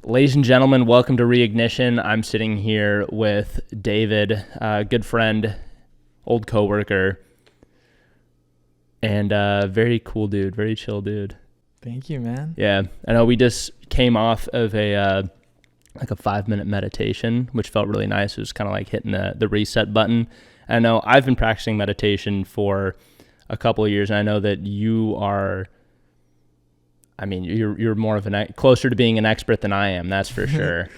Ladies and gentlemen, welcome to Reignition. I'm sitting here with David, good friend, old coworker, and very cool dude, very chill dude. Thank you, man. Yeah, I know we just came off of a 5-minute meditation, which felt really nice. It was kind of like hitting the reset button. I know I've been practicing meditation for a couple of years, and I know that you are. I mean, you're more of closer to being an expert than I am, that's for sure.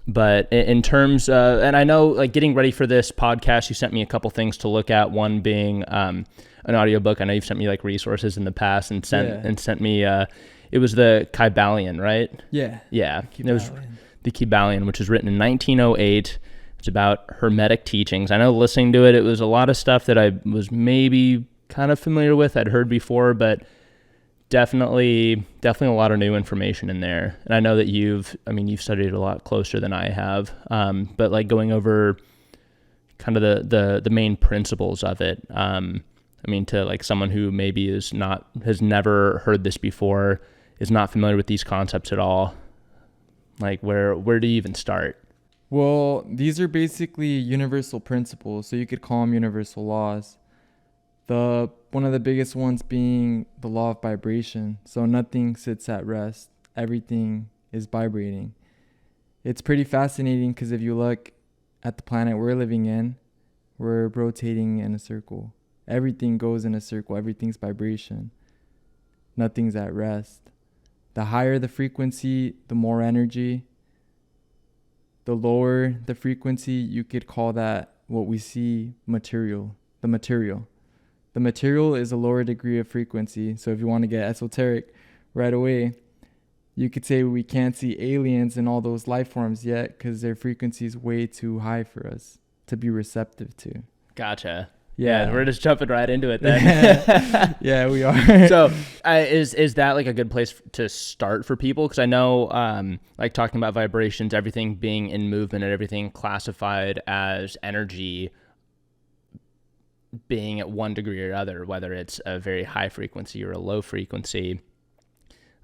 But in terms of, and I know like getting ready for this podcast, you sent me a couple things to look at. One being an audiobook. I know you've sent me like resources in the past and sent me, it was the Kybalion, right? Yeah. Yeah. It was the Kybalion, which was written in 1908. It's about hermetic teachings. I know listening to it, it was a lot of stuff that I was maybe kind of familiar with, I'd heard before, but definitely a lot of new information in there. And I know that you've studied a lot closer than I have. But like going over kind of the main principles of it. To like someone who maybe has never heard this before, is not familiar with these concepts at all. Like where do you even start? Well, these are basically universal principles, so you could call them universal laws. One of the biggest ones being the law of vibration. So nothing sits at rest. Everything is vibrating. It's pretty fascinating because if you look at the planet we're living in, we're rotating in a circle. Everything goes in a circle. Everything's vibration. Nothing's at rest. The higher the frequency, the more energy. The lower the frequency, you could call that what we see material. The material is a lower degree of frequency. So if you want to get esoteric right away, you could say we can't see aliens and all those life forms yet because their frequency is way too high for us to be receptive to. Gotcha. Yeah, we're just jumping right into it then. Yeah, we are. So is that like a good place to start for people? Because I know like talking about vibrations, everything being in movement and everything classified as energy being at one degree or other, whether it's a very high frequency or a low frequency.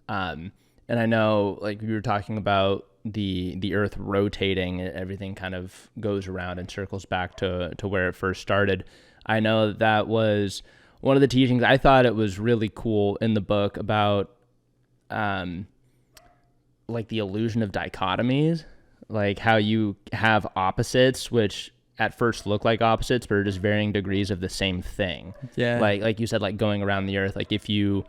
And I know like we were talking about the earth rotating, everything kind of goes around and circles back to where it first started. I know that was one of the teachings. I thought it was really cool in the book about like the illusion of dichotomies, like how you have opposites, which at first look like opposites, but are just varying degrees of the same thing. Yeah. Like you said, like going around the earth, like if you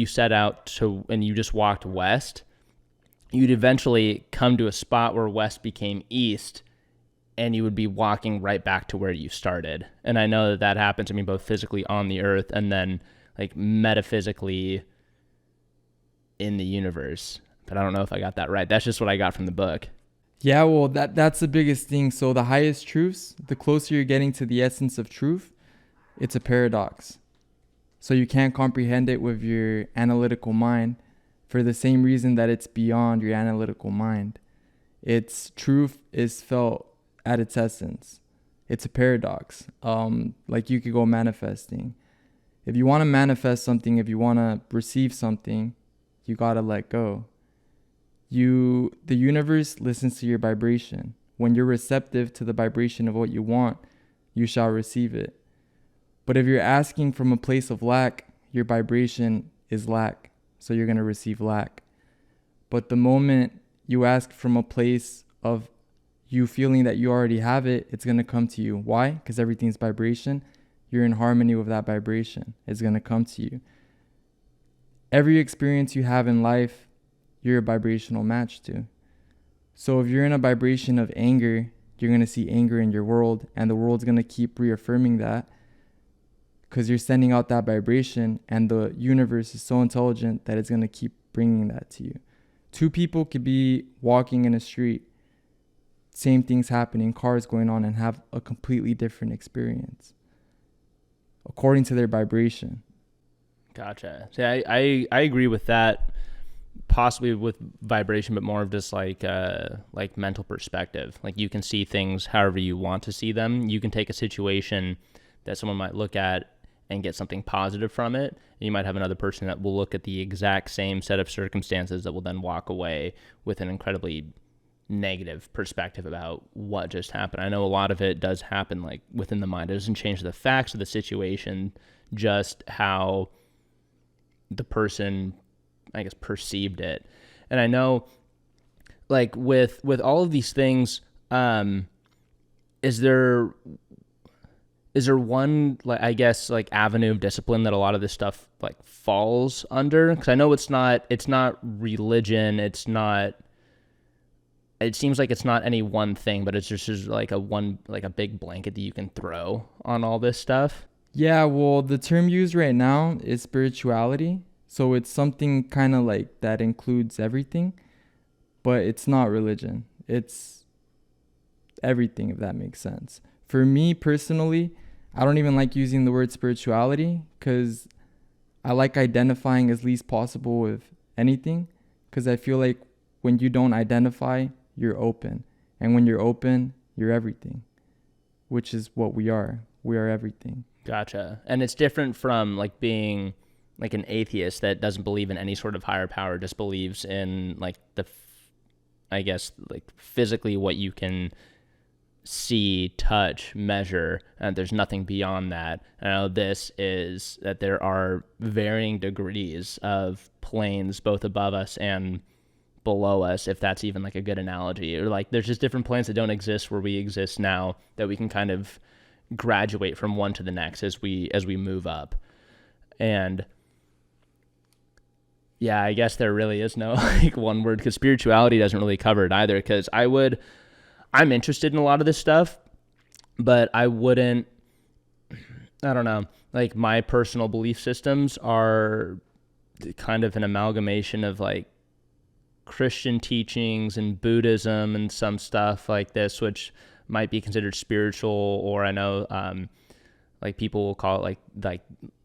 set out to, and you just walked west, you'd eventually come to a spot where west became east, and you would be walking right back to where you started. And I know that happens, both physically on the earth and then like metaphysically in the universe. But I don't know if I got that right. That's just what I got from the book. Yeah, well, that's the biggest thing. So the highest truths, the closer you're getting to the essence of truth, it's a paradox. So you can't comprehend it with your analytical mind for the same reason that it's beyond your analytical mind. Its truth is felt at its essence. It's a paradox. Like you could go manifesting. If you want to manifest something, if you want to receive something, you got to let go. The universe listens to your vibration. When you're receptive to the vibration of what you want, you shall receive it. But if you're asking from a place of lack, your vibration is lack. So you're going to receive lack. But the moment you ask from a place of you feeling that you already have it, it's going to come to you. Why? Because everything's vibration. You're in harmony with that vibration. It's going to come to you. Every experience you have in life, you're a vibrational match to. So if you're in a vibration of anger, you're going to see anger in your world, and the world's going to keep reaffirming that because you're sending out that vibration, and the universe is so intelligent that it's going to keep bringing that to you. Two people could be walking in a street, same things happening, cars going on, and have a completely different experience according to their vibration. Gotcha. See, I agree with that. Possibly with vibration, but more of just like mental perspective. Like you can see things however you want to see them. You can take a situation that someone might look at and get something positive from it. And you might have another person that will look at the exact same set of circumstances that will then walk away with an incredibly negative perspective about what just happened. I know a lot of it does happen like within the mind. It doesn't change the facts of the situation, just how the person, I guess, perceived it. And I know, like, with all of these things, is there one, like, I guess, like, avenue of discipline that a lot of this stuff like falls under? Because I know it's not religion. It seems like it's not any one thing, but it's just like a big blanket that you can throw on all this stuff. Yeah, well, the term used right now is spirituality. So it's something kind of like that includes everything, but it's not religion. It's everything, if that makes sense. For me personally, I don't even like using the word spirituality because I like identifying as least possible with anything, because I feel like when you don't identify, you're open. And when you're open, you're everything, which is what we are. We are everything. Gotcha. And it's different from like being like an atheist that doesn't believe in any sort of higher power, just believes in like I guess like physically what you can see, touch, measure, and there's nothing beyond that. And I know this is that there are varying degrees of planes both above us and below us, if that's even like a good analogy. Or like there's just different planes that don't exist where we exist now, that we can kind of graduate from one to the next as we move up. And yeah, I guess there really is no like one word, because spirituality doesn't really cover it either. Because I'm interested in a lot of this stuff, but I don't know, like my personal belief systems are kind of an amalgamation of like Christian teachings and Buddhism and some stuff like this, which might be considered spiritual, or I know like people will call it like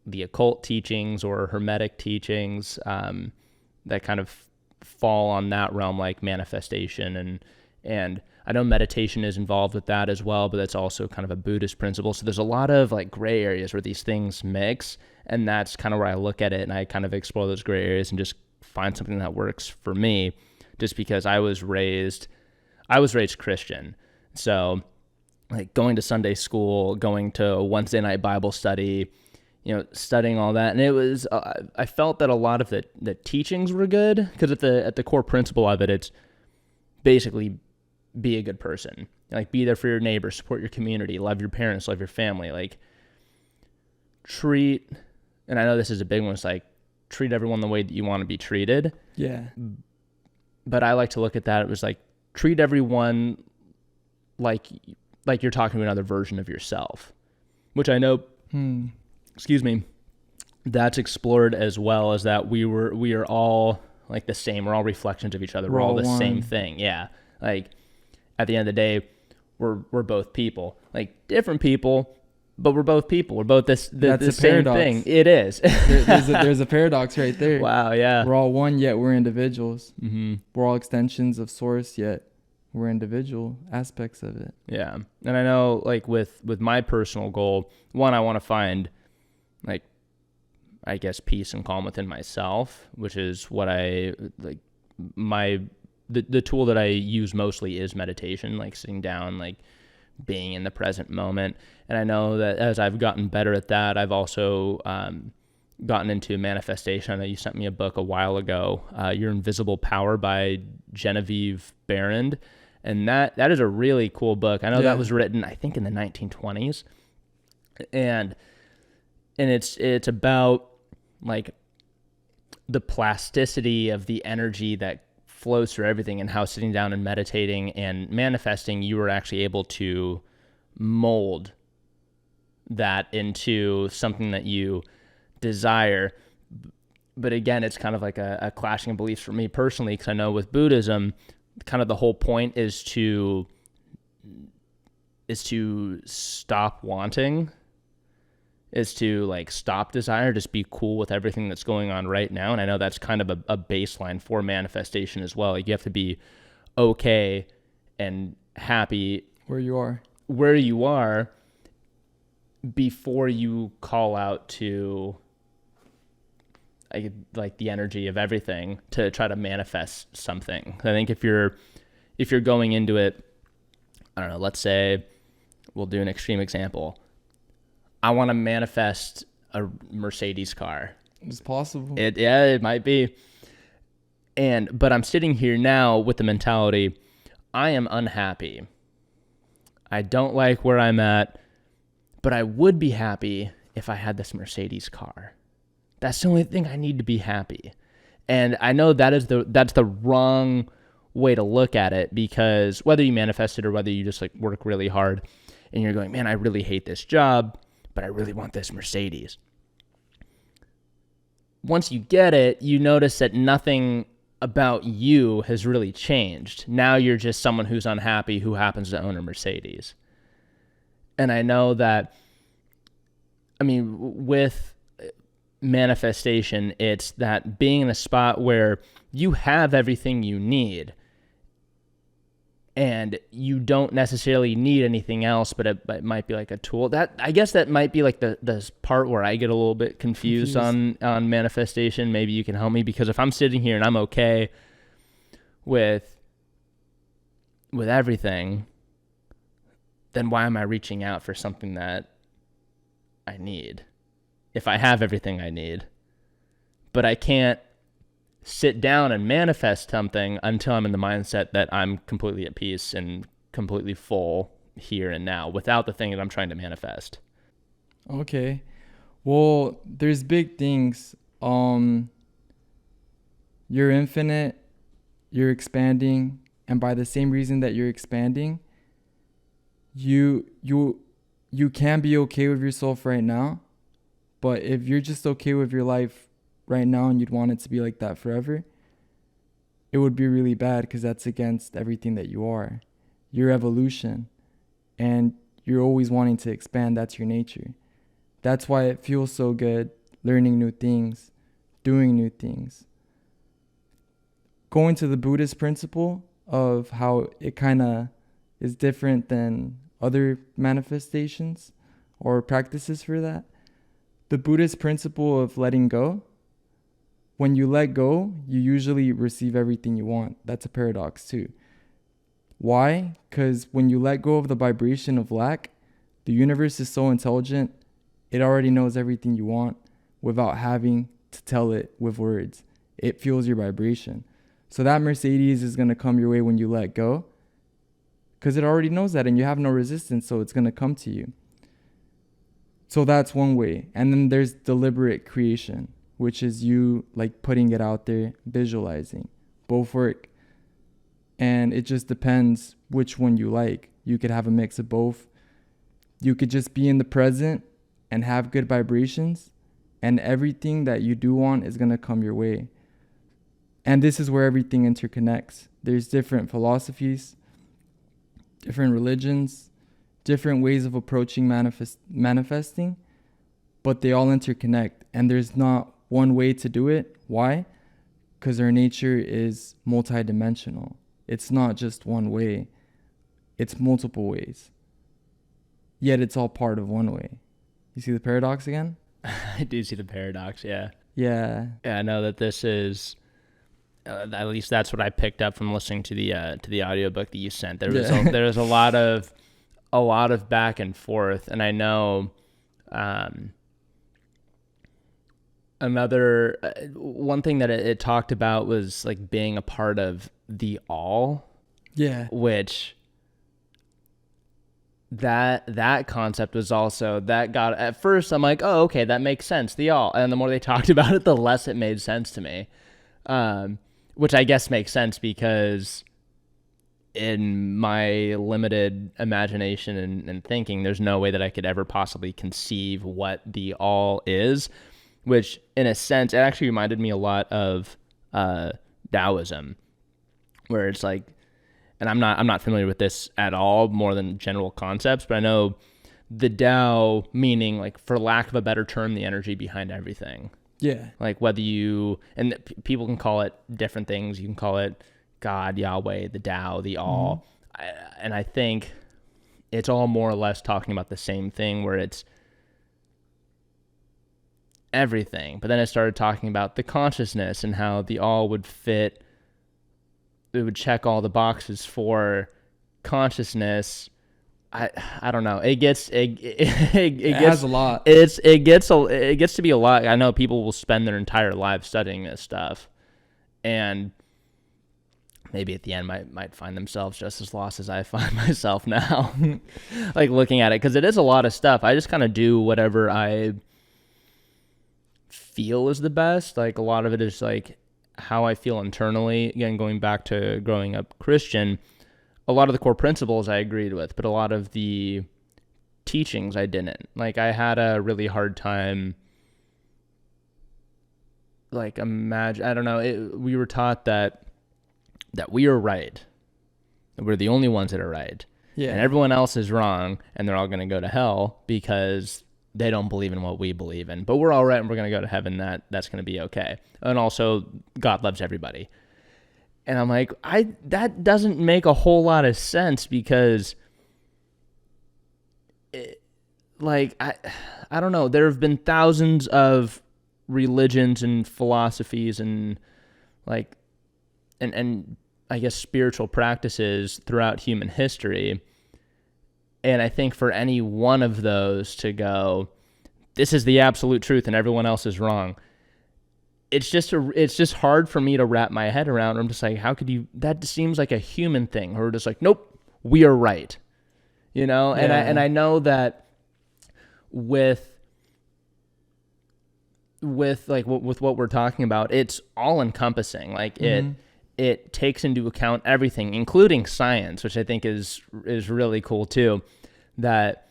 the occult teachings or hermetic teachings that kind of fall on that realm, like manifestation, and I know meditation is involved with that as well, but that's also kind of a Buddhist principle. So there's a lot of like gray areas where these things mix, and that's kind of where I look at it, and I kind of explore those gray areas and just find something that works for me, just because I was raised Christian. So like going to Sunday school, going to a Wednesday night Bible study, studying all that. And it was, I felt that a lot of the teachings were good, because at the core principle of it, it's basically be a good person. Like be there for your neighbor, support your community, love your parents, love your family, like treat, and I know this is a big one, it's like treat everyone the way that you want to be treated. Yeah. But I like to look at that, it was like treat everyone like you're talking to another version of yourself, which I know, that's explored as well, as that we are all like the same. We're all reflections of each other. We're all the same thing. Yeah. Like at the end of the day, we're both people, like different people, but we're both people. We're both the same thing. It is. there's a paradox right there. Wow. Yeah. We're all one, yet we're individuals. Mm-hmm. We're all extensions of source, yet we're individual aspects of it. Yeah. And I know like with my personal goal, one, I want to find like, I guess, peace and calm within myself, which is what I like. The tool that I use mostly is meditation, like sitting down, like being in the present moment. And I know that as I've gotten better at that, I've also gotten into manifestation. I know you sent me a book a while ago, Your Invisible Power by Genevieve Barrand. And that is a really cool book. I know that was written, I think, in the 1920s. And it's about like the plasticity of the energy that flows through everything, and how sitting down and meditating and manifesting, you were actually able to mold that into something that you desire. But again, it's kind of like a clashing of beliefs for me personally, because I know with Buddhism, kind of the whole point is to stop wanting, is to like stop desire, just be cool with everything that's going on right now. And I know that's kind of a baseline for manifestation as well. Like you have to be okay and happy where you are, before you call out to like the energy of everything to try to manifest something. I think if you're going into it, I don't know, let's say we'll do an extreme example. I want to manifest a Mercedes car. It's possible. It might be. But I'm sitting here now with the mentality, I am unhappy. I don't like where I'm at, but I would be happy if I had this Mercedes car. That's the only thing I need to be happy. And I know that's the wrong way to look at it, because whether you manifest it or whether you just like work really hard and you're going, man, I really hate this job, but I really want this Mercedes. Once you get it, you notice that nothing about you has really changed. Now you're just someone who's unhappy who happens to own a Mercedes. And I know that, I mean, with manifestation, it's that being in a spot where you have everything you need and you don't necessarily need anything else, but it might be like a tool. That, I guess that might be like the part where I get a little bit confused. on manifestation. Maybe you can help me, because if I'm sitting here and I'm okay with everything, then why am I reaching out for something that I need if I have everything I need? But I can't sit down and manifest something until I'm in the mindset that I'm completely at peace and completely full here and now without the thing that I'm trying to manifest. Okay. Well, there's big things. You're infinite, you're expanding, and by the same reason that you're expanding, you can be okay with yourself right now. But if you're just okay with your life right now and you'd want it to be like that forever, it would be really bad, because that's against everything that you are. Your evolution, and you're always wanting to expand. That's your nature. That's why it feels so good learning new things, doing new things. Going to the Buddhist principle of how it kind of is different than other manifestations or practices for that. The Buddhist principle of letting go. When you let go, you usually receive everything you want. That's a paradox too. Why? Because when you let go of the vibration of lack, the universe is so intelligent, it already knows everything you want without having to tell it with words. It feels your vibration. So that Mercedes is going to come your way when you let go, because it already knows that, and you have no resistance, so it's going to come to you. So that's one way. And then there's deliberate creation, which is you like putting it out there, visualizing. Both work. And it just depends which one you like. You could have a mix of both. You could just be in the present and have good vibrations, and everything that you do want is going to come your way. And this is where everything interconnects. There's different philosophies, different religions, different ways of approaching manifesting, but they all interconnect, and there's not one way to do it. Why? Because our nature is multidimensional. It's not just one way. It's multiple ways. Yet it's all part of one way. You see the paradox again? I do see the paradox, yeah. Yeah. Yeah, I know that this is, at least that's what I picked up from listening to the audiobook that you sent. There was a lot of back and forth, and I know another one thing that it talked about was like being a part of the all. Yeah. Which that concept was also, that got, at first I'm like, oh, okay, that makes sense, the all. And the more they talked about it, the less it made sense to me. Which I guess makes sense, because in my limited imagination and thinking, there's no way that I could ever possibly conceive what the all is, which in a sense, it actually reminded me a lot of Taoism, where it's like, and I'm not familiar with this at all, more than general concepts, but I know the Tao, meaning, like, for lack of a better term, the energy behind everything. Yeah. Like whether you, and people can call it different things. You can call it God, Yahweh, the Tao, the all. Mm-hmm. And I think it's all more or less talking about the same thing, where it's everything. But then it started talking about the consciousness and how the all would fit. It would check all the boxes for consciousness. I don't know. It gets has a lot. It gets to be a lot. I know people will spend their entire lives studying this stuff, and maybe at the end might find themselves just as lost as I find myself now, like looking at it, because it is a lot of stuff. I just kind of do whatever I feel is the best. Like a lot of it is like how I feel internally. Again, going back to growing up Christian, a lot of the core principles I agreed with, but a lot of the teachings I didn't. Like I had a really hard time, like I don't know, we were taught that we are right. That we're the only ones that are right. Yeah. And everyone else is wrong, and they're all going to go to hell because they don't believe in what we believe in. But we're all right, and we're going to go to heaven. That's going to be okay. And also, God loves everybody. And I'm like, that doesn't make a whole lot of sense, because I don't know. There have been thousands of religions and philosophies and and I guess spiritual practices throughout human history. And I think for any one of those to go, this is the absolute truth and everyone else is wrong, it's just hard for me to wrap my head around. I'm just like, how could you? That seems like a human thing. Or just like, nope, we are right, you know. And I know that with what we're talking about, it's all encompassing. Like it takes into account everything, including science, which I think is really cool too. That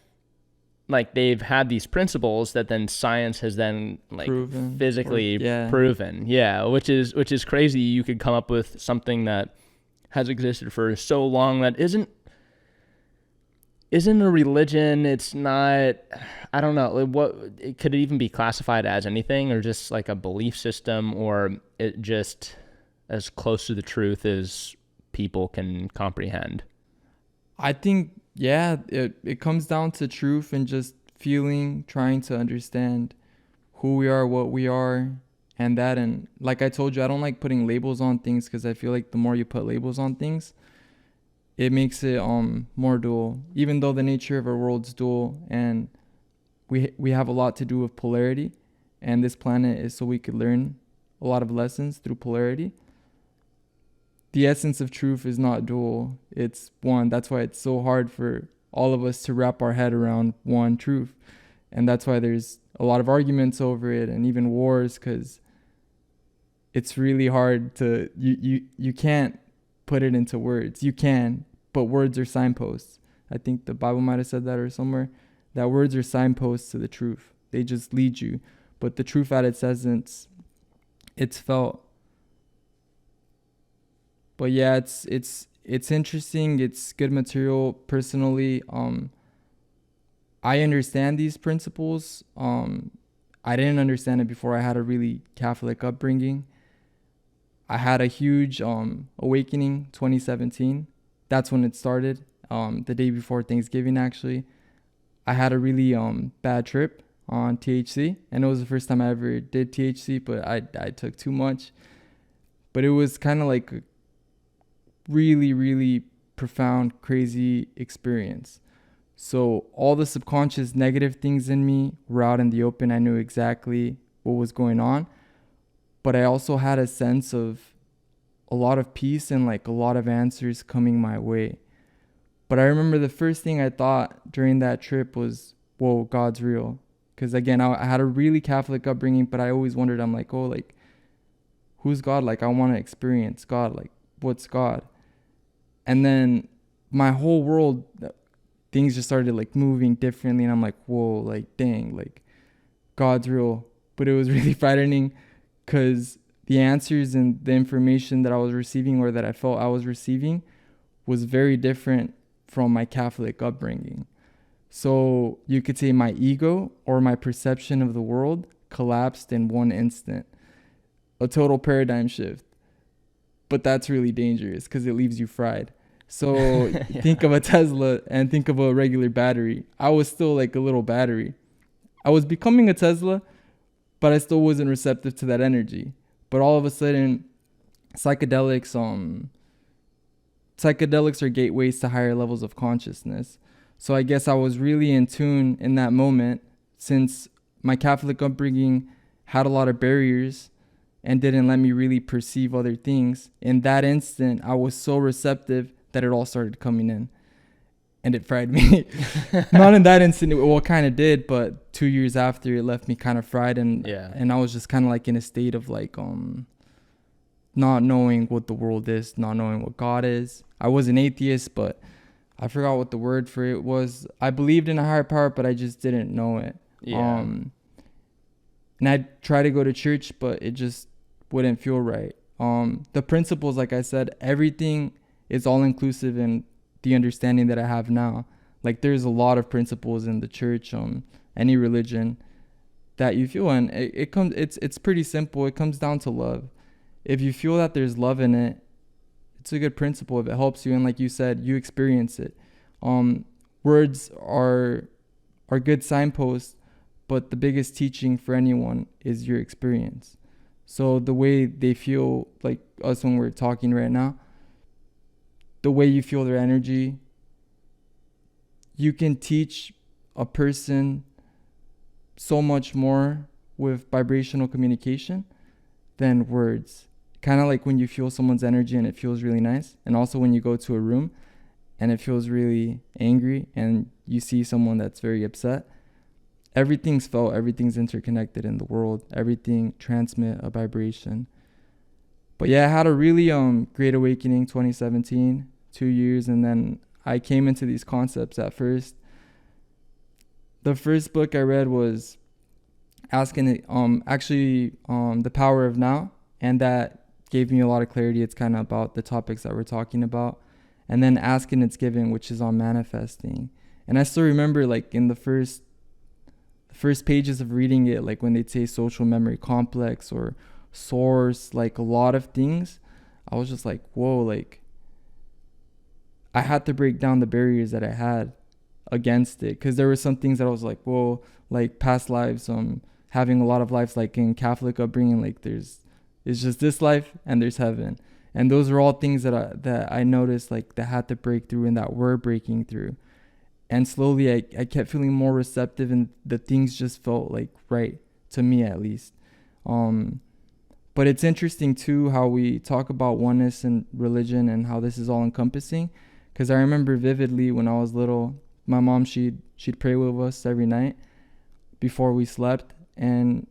like they've had these principles that then science has then like proven, physically proven. Yeah, which is crazy. You could come up with something that has existed for so long that isn't a religion. It's not, I don't know, could it even be classified as anything, or just like a belief system, or it just as close to the truth as people can comprehend? I think, it comes down to truth and just feeling, trying to understand who we are, what we are, and that. And like I told you, I don't like putting labels on things, because I feel like the more you put labels on things, it makes it more dual. Even though the nature of our world's dual, and we have a lot to do with polarity, and this planet is so we could learn a lot of lessons through polarity. The essence of truth is not dual, it's one. That's why it's so hard for all of us to wrap our head around one truth. And that's why there's a lot of arguments over it, and even wars, because it's really hard to, you can't put it into words. You can, but words are signposts. I think the Bible might have said that or somewhere, that words are signposts to the truth. They just lead you. But the truth at its essence, it's felt. But yeah, it's interesting. It's good material. Personally, I understand these principles. I didn't understand it before. I had a really Catholic upbringing. I had a huge awakening 2017. That's when it started. The day before Thanksgiving, actually. I had a really bad trip on THC, and it was the first time I ever did THC, but I took too much. But it was kind of like a really, really profound, crazy experience. So all the subconscious negative things in me were out in the open. I knew exactly what was going on, but I also had a sense of a lot of peace and like a lot of answers coming my way. But I remember the first thing I thought during that trip was, whoa, God's real. Because again, I had a really Catholic upbringing, but I always wondered, I'm like, oh, like, who's God? Like, I want to experience God. Like, what's God? And then my whole world, things just started like moving differently. And I'm like, whoa, like, dang, like, God's real. But it was really frightening, because the answers and the information that I was receiving, or that I felt I was receiving, was very different from my Catholic upbringing. So you could say my ego, or my perception of the world, collapsed in one instant. A total paradigm shift. But that's really dangerous, because it leaves you fried. So Think of a Tesla and think of a regular battery. I was still like a little battery. I was becoming a Tesla, but I still wasn't receptive to that energy. But all of a sudden, psychedelics are gateways to higher levels of consciousness. So I guess I was really in tune in that moment, since my Catholic upbringing had a lot of barriers and didn't let me really perceive other things. In that instant, I was so receptive that it all started coming in. And it fried me. Not in that instant, well, it kind of did, but 2 years after, it left me kind of fried, and I was just kind of like in a state of like not knowing what the world is, not knowing what God is. I was an atheist, but I forgot what the word for it was. I believed in a higher power, but I just didn't know it. Yeah. And I'd try to go to church, but it just wouldn't feel right. The principles, like I said, everything is all inclusive in the understanding that I have now. Like there's a lot of principles in the church, any religion that you feel, and it's pretty simple. It comes down to love. If you feel that there's love in it, it's a good principle if it helps you, and like you said, you experience it. Words are good signposts, but the biggest teaching for anyone is your experience. So the way they feel, like us when we're talking right now, the way you feel their energy, you can teach a person so much more with vibrational communication than words. Kind of like when you feel someone's energy and it feels really nice, and also when you go to a room and it feels really angry and you see someone that's very upset. Everything's felt, everything's interconnected in the world, everything transmit a vibration. But yeah, I had a really great awakening 2017, 2 years, and then I came into these concepts at first. The first book I read was The Power of Now, and that gave me a lot of clarity. It's kind of about the topics that we're talking about. And then Asking It's Given, which is on manifesting. And I still remember, like, in the first pages of reading it, like when they'd say social memory complex or source, like a lot of things, I was just like, whoa, like I had to break down the barriers that I had against it, because there were some things that I was like, whoa, like past lives, having a lot of lives, like in Catholic upbringing, like it's just this life and there's heaven, and those are all things that I noticed, like that had to break through and that were breaking through. And slowly I kept feeling more receptive, and the things just felt like right to me, at least. But it's interesting too how we talk about oneness and religion and how this is all encompassing. Because I remember vividly when I was little, my mom, she'd pray with us every night before we slept. And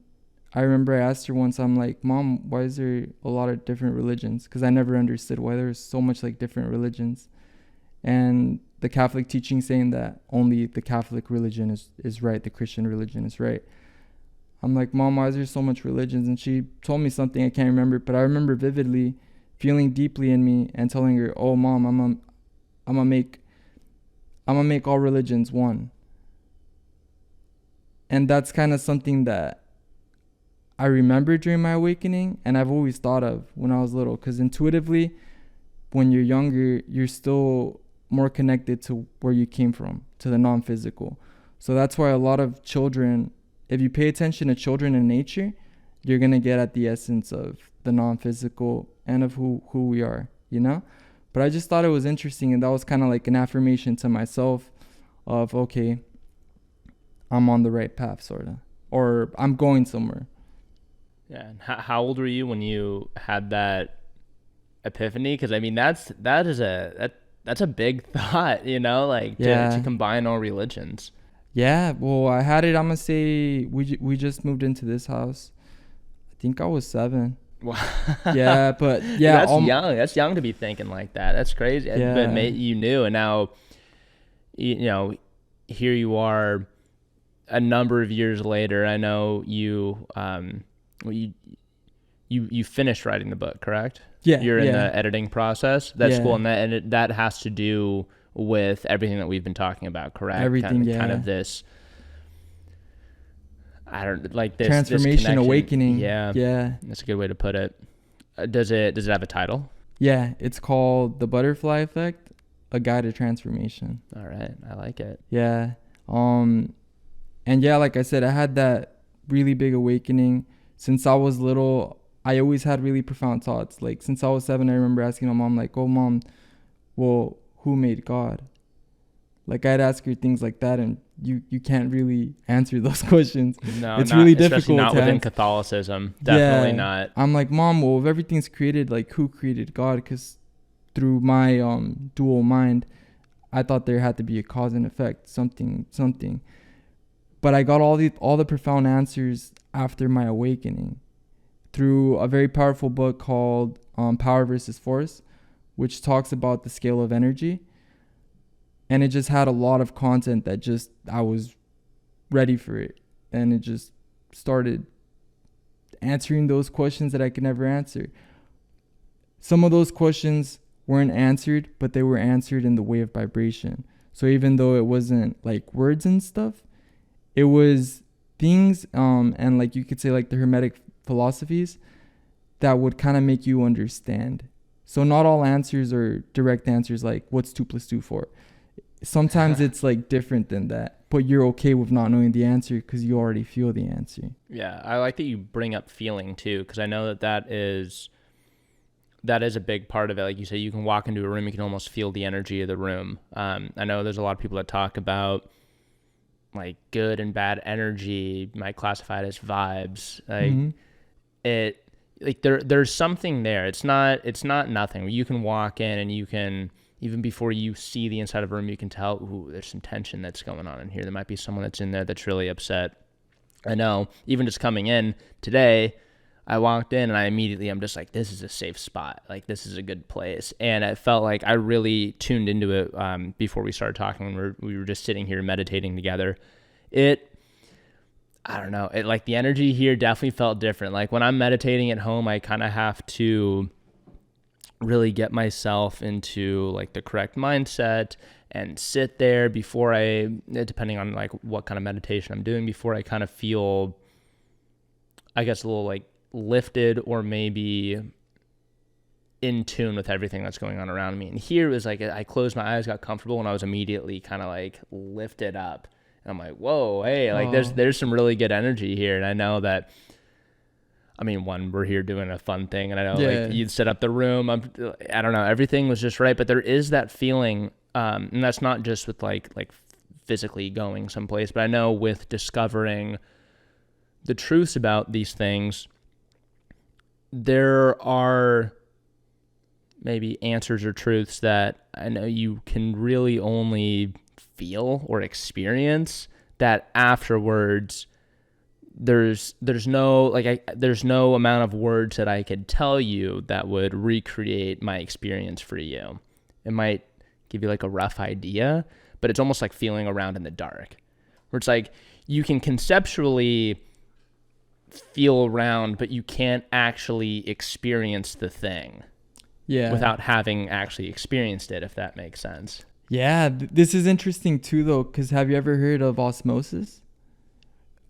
I remember I asked her once, I'm like, Mom, why is there a lot of different religions? Because I never understood why there's so much like different religions. And the Catholic teaching saying that only the Catholic religion is right, the Christian religion is right. I'm like, Mom, why is there so much religions? And she told me something I can't remember, but I remember vividly feeling deeply in me and telling her, oh, Mom, I'm gonna make all religions one. And that's kind of something that I remember during my awakening, and I've always thought of when I was little, because intuitively, when you're younger, you're still more connected to where you came from, to the non-physical. So that's why a lot of children, if you pay attention to children in nature, you're going to get at the essence of the non-physical and of who we are, you know? But I just thought it was interesting, and that was kind of like an affirmation to myself of, okay, I'm on the right path, sort of, or I'm going somewhere. Yeah. And how old were you when you had that epiphany? Because I mean, that's a big thought, you know, like to combine all religions. Yeah, well, I had it, I'm gonna say we just moved into this house. I think I was 7. Wow. Yeah, but yeah, that's young. That's young to be thinking like that. That's crazy. Yeah. But you knew, and now, you know, here you are, a number of years later. I know you finished writing the book, correct? Yeah. You're in the editing process. That's cool, and that has to do with everything that we've been talking about, correct? Everything, kind of this. I don't like this transformation, this awakening. Yeah. That's a good way to put it. Does it have a title? Yeah, it's called The Butterfly Effect: A Guide to Transformation. All right, I like it. Yeah. And yeah, like I said, I had that really big awakening. Since I was little, I always had really profound thoughts. Like since I was 7, I remember asking my mom, like, "Oh, mom, well, who made God?" Like I'd ask her things like that, and you can't really answer those questions. No, It's not, really especially difficult. not to within answer. Catholicism. Definitely not. I'm like, Mom, well, if everything's created, like who created God? Because through my dual mind, I thought there had to be a cause and effect, something. But I got all the profound answers after my awakening through a very powerful book called Power versus Force, which talks about the scale of energy. And it just had a lot of content that just, I was ready for it. And it just started answering those questions that I could never answer. Some of those questions weren't answered, but they were answered in the way of vibration. So even though it wasn't like words and stuff, it was things, and like you could say like the hermetic philosophies that would kind of make you understand. So not all answers are direct answers like what's 2 + 2 4. Sometimes it's like different than that, but you're okay with not knowing the answer because you already feel the answer. Yeah, I like that you bring up feeling too, because I know that is a big part of it. Like you say, you can walk into a room, you can almost feel the energy of the room. I know there's a lot of people that talk about like good and bad energy, might classify it as vibes. Like it, like there's something there. It's not nothing. You can walk in and you can, even before you see the inside of a room, you can tell, ooh, there's some tension that's going on in here. There might be someone that's in there that's really upset. I know, even just coming in today, I walked in and I'm just like, this is a safe spot. Like, this is a good place. And it felt like I really tuned into it before we started talking when we were just sitting here meditating together. I don't know, like the energy here definitely felt different. Like when I'm meditating at home, I kind of have to really get myself into like the correct mindset and sit there before depending on like what kind of meditation I'm doing, before I kind of feel, I guess, a little like lifted or maybe in tune with everything that's going on around me. And here it was like I closed my eyes, got comfortable, and I was immediately kind of like lifted up. And I'm like, whoa, hey, like there's some really good energy here. And I know that, I mean, we're here doing a fun thing, and I know like you'd set up the room. I don't know, everything was just right, but there is that feeling, and that's not just with like physically going someplace, but I know with discovering the truths about these things, there are maybe answers or truths that I know you can really only feel or experience, that afterwards there's no amount of words that I could tell you that would recreate my experience for you. It might give you like a rough idea, but it's almost like feeling around in the dark, where it's like you can conceptually feel around, but you can't actually experience the thing without having actually experienced it, if that makes sense. Yeah, this is interesting too though, because have you ever heard of osmosis?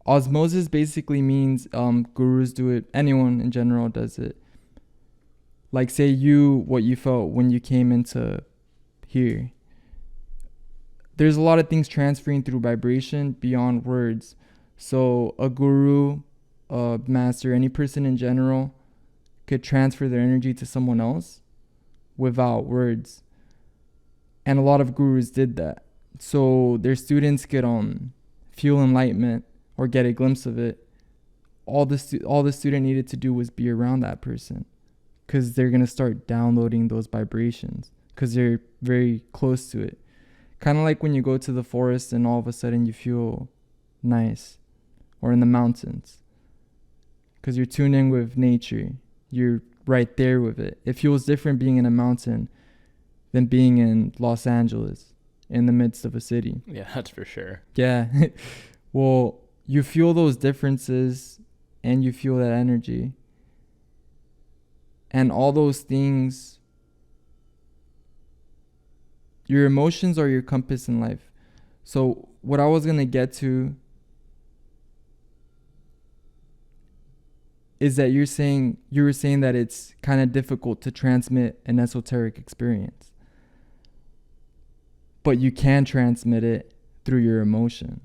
Osmosis basically means gurus do it, anyone in general does it. Like say what you felt when you came into here. There's a lot of things transferring through vibration beyond words. So a guru, a master, any person in general could transfer their energy to someone else without words. And a lot of gurus did that. So their students could feel enlightenment or get a glimpse of it. All the student needed to do was be around that person, because they're going to start downloading those vibrations because they're very close to it. Kind of like when you go to the forest and all of a sudden you feel nice, or in the mountains, because you're tuned in with nature. You're right there with it. It feels different being in a mountain than being in Los Angeles in the midst of a city. Yeah, that's for sure. Yeah. Well, you feel those differences and you feel that energy. And all those things, your emotions are your compass in life. So what I was going to get to is that you were saying that it's kind of difficult to transmit an esoteric experience, but you can transmit it through your emotion.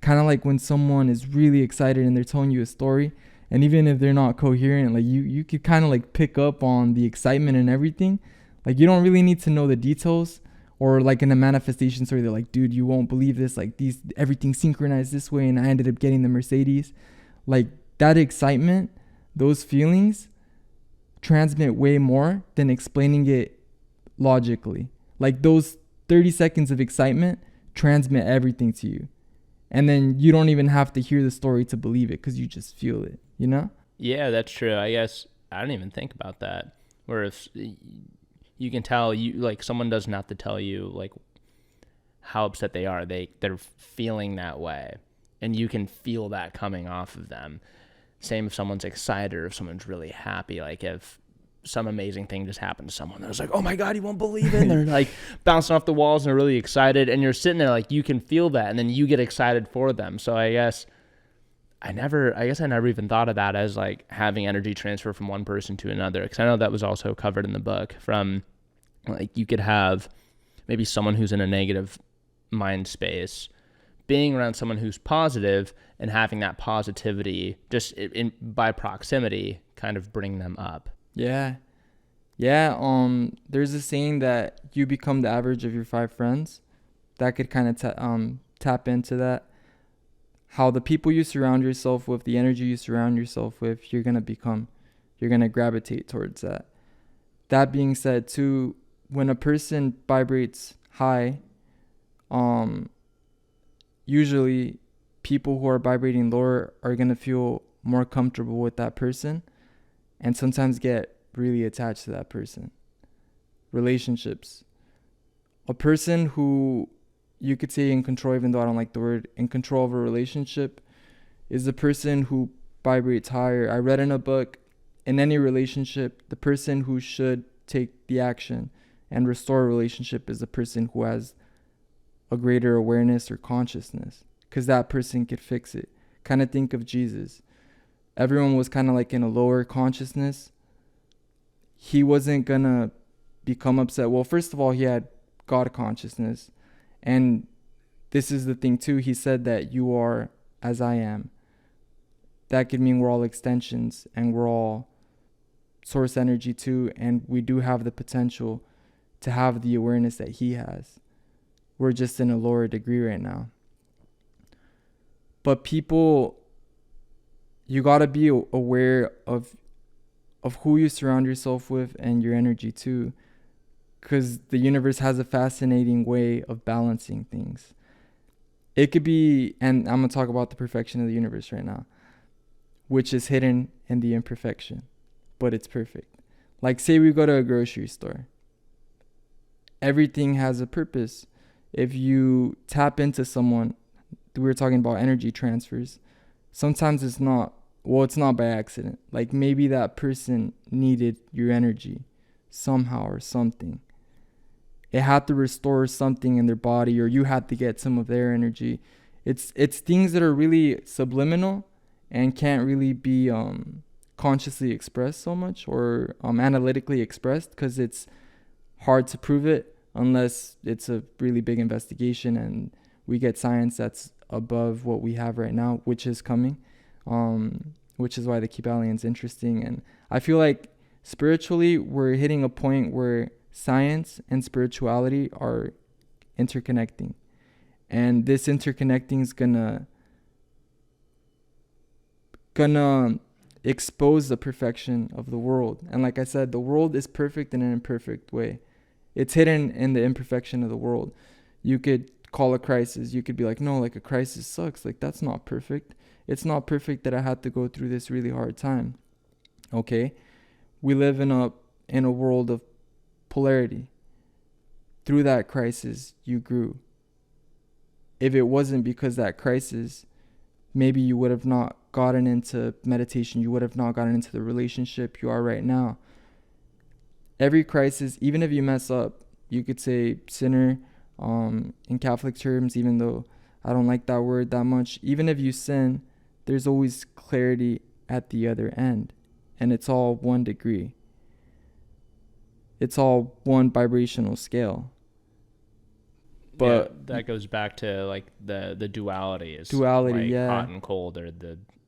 Kind of like when someone is really excited and they're telling you a story, and even if they're not coherent, like you could kind of like pick up on the excitement and everything. Like you don't really need to know the details. Or like in a manifestation story, they're like, dude, you won't believe this. Like everything synchronized this way, and I ended up getting the Mercedes. Like that excitement, those feelings transmit way more than explaining it logically. Like those 30 seconds of excitement transmit everything to you. And then you don't even have to hear the story to believe it, because you just feel it, you know? Yeah, that's true. I guess I didn't even think about that. Where if you can tell, you like, someone doesn't have to tell you like how upset they are. They're feeling that way, and you can feel that coming off of them. Same if someone's excited or if someone's really happy. Like if some amazing thing just happened to someone, there's like, oh my God, you won't believe it. And they're like bouncing off the walls and they're really excited, and you're sitting there like, you can feel that, and then you get excited for them. So I guess I never even thought of that as like having energy transfer from one person to another. Because I know that was also covered in the book. From like, you could have maybe someone who's in a negative mind space being around someone who's positive, and having that positivity just by proximity kind of bring them up. Yeah. There's a saying that you become the average of your 5 friends. That could kind of tap into that. How the people you surround yourself with, the energy you surround yourself with, you're going to gravitate towards that. That being said, too, when a person vibrates high, usually people who are vibrating lower are going to feel more comfortable with that person, and sometimes get really attached to that person. Relationships. A person who you could say in control, even though I don't like the word, in control of a relationship, is the person who vibrates higher. I read in a book, in any relationship, the person who should take the action and restore a relationship is the person who has a greater awareness or consciousness, because that person could fix it. Kind of think of Jesus. Everyone was kind of like in a lower consciousness. He wasn't gonna become upset. Well, first of all, he had God consciousness. And this is the thing too. He said that you are as I am. That could mean we're all extensions, and we're all source energy too. And we do have the potential to have the awareness that he has. We're just in a lower degree right now. But people, you got to be aware of who you surround yourself with and your energy too. Because the universe has a fascinating way of balancing things. It could be, and I'm going to talk about the perfection of the universe right now, which is hidden in the imperfection, but it's perfect. Like, say we go to a grocery store. Everything has a purpose. If you tap into someone, we were talking about energy transfers. Sometimes it's not by accident. Like maybe that person needed your energy somehow or something. It had to restore something in their body, or you had to get some of their energy. It's things that are really subliminal and can't really be consciously expressed so much, or analytically expressed, because it's hard to prove it unless it's a really big investigation and we get science that's above what we have right now, which is coming, which is why the Kybalion is interesting. And I feel like spiritually we're hitting a point where science and spirituality are interconnecting, and this interconnecting is gonna expose the perfection of the world. And like I said, the world is perfect in an imperfect way. It's hidden in the imperfection of the world. You could call a crisis, you could be like, no, like a crisis sucks, like that's not perfect. It's not perfect that I had to go through this really hard time. Okay, we live in a world of polarity. Through that crisis, you grew. If it wasn't because that crisis, maybe you would have not gotten into meditation. You would have not gotten into the relationship you are right now. Every crisis, even if you mess up, you could say sinner in Catholic terms, even though I don't like that word that much. Even if you sin, there's always clarity at the other end. And it's all 1 degree. It's all one vibrational scale. But that goes back to like the duality is duality, like yeah. hot and cold, or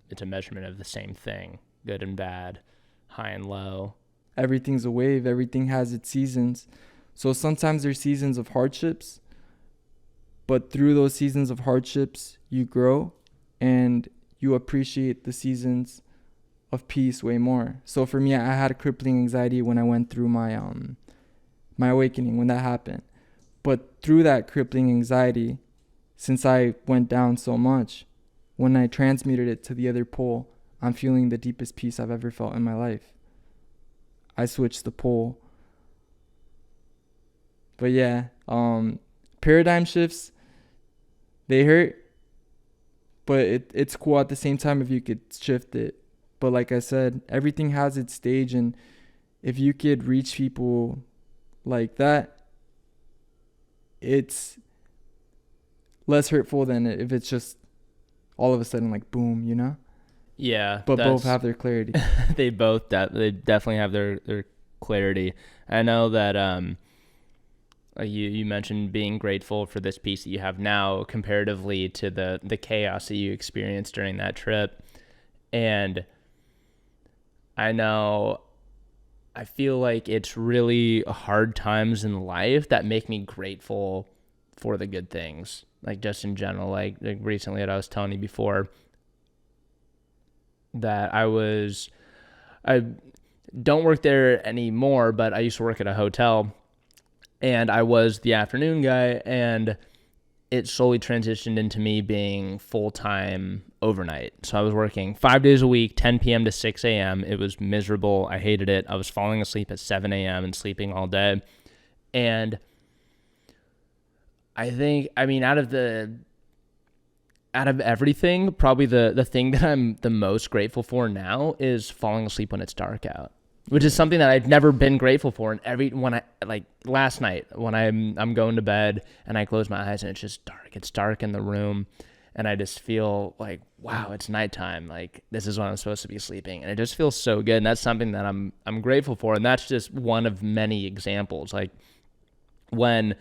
it's a measurement of the same thing, good and bad, high and low. Everything's a wave. Everything has its seasons. So sometimes there's seasons of hardships, but through those seasons of hardships, you grow and you appreciate the seasons of peace way more. So for me, I had a crippling anxiety when I went through my my awakening, when that happened. But through that crippling anxiety, since I went down so much, when I transmuted it to the other pole, I'm feeling the deepest peace I've ever felt in my life. I switched the pole. But yeah, paradigm shifts, they hurt, but it's cool at the same time if you could shift it. But like I said, everything has its stage, and if you could reach people like that, it's less hurtful than if it's just all of a sudden like boom, you know? Yeah. But both have their clarity. They definitely have their clarity. I know that you mentioned being grateful for this peace that you have now comparatively to the chaos that you experienced during that trip. And I feel like it's really hard times in life that make me grateful for the good things, like just in general. Like recently, what I was telling you before, that I don't work there anymore, but I used to work at a hotel, and I was the afternoon guy, and it slowly transitioned into me being full-time overnight. So I was working 5 days a week, 10 p.m. to 6 a.m. It was miserable. I hated it. I was falling asleep at 7 a.m. and sleeping all day. And I think, out of everything, probably the thing that I'm the most grateful for now is falling asleep when it's dark out, which is something that I've never been grateful for. And last night when I'm going to bed and I close my eyes and it's just dark. It's dark in the room, and I just feel like, wow, it's nighttime. Like, this is when I'm supposed to be sleeping, and it just feels so good. And that's something that I'm grateful for. And that's just one of many examples. Like, when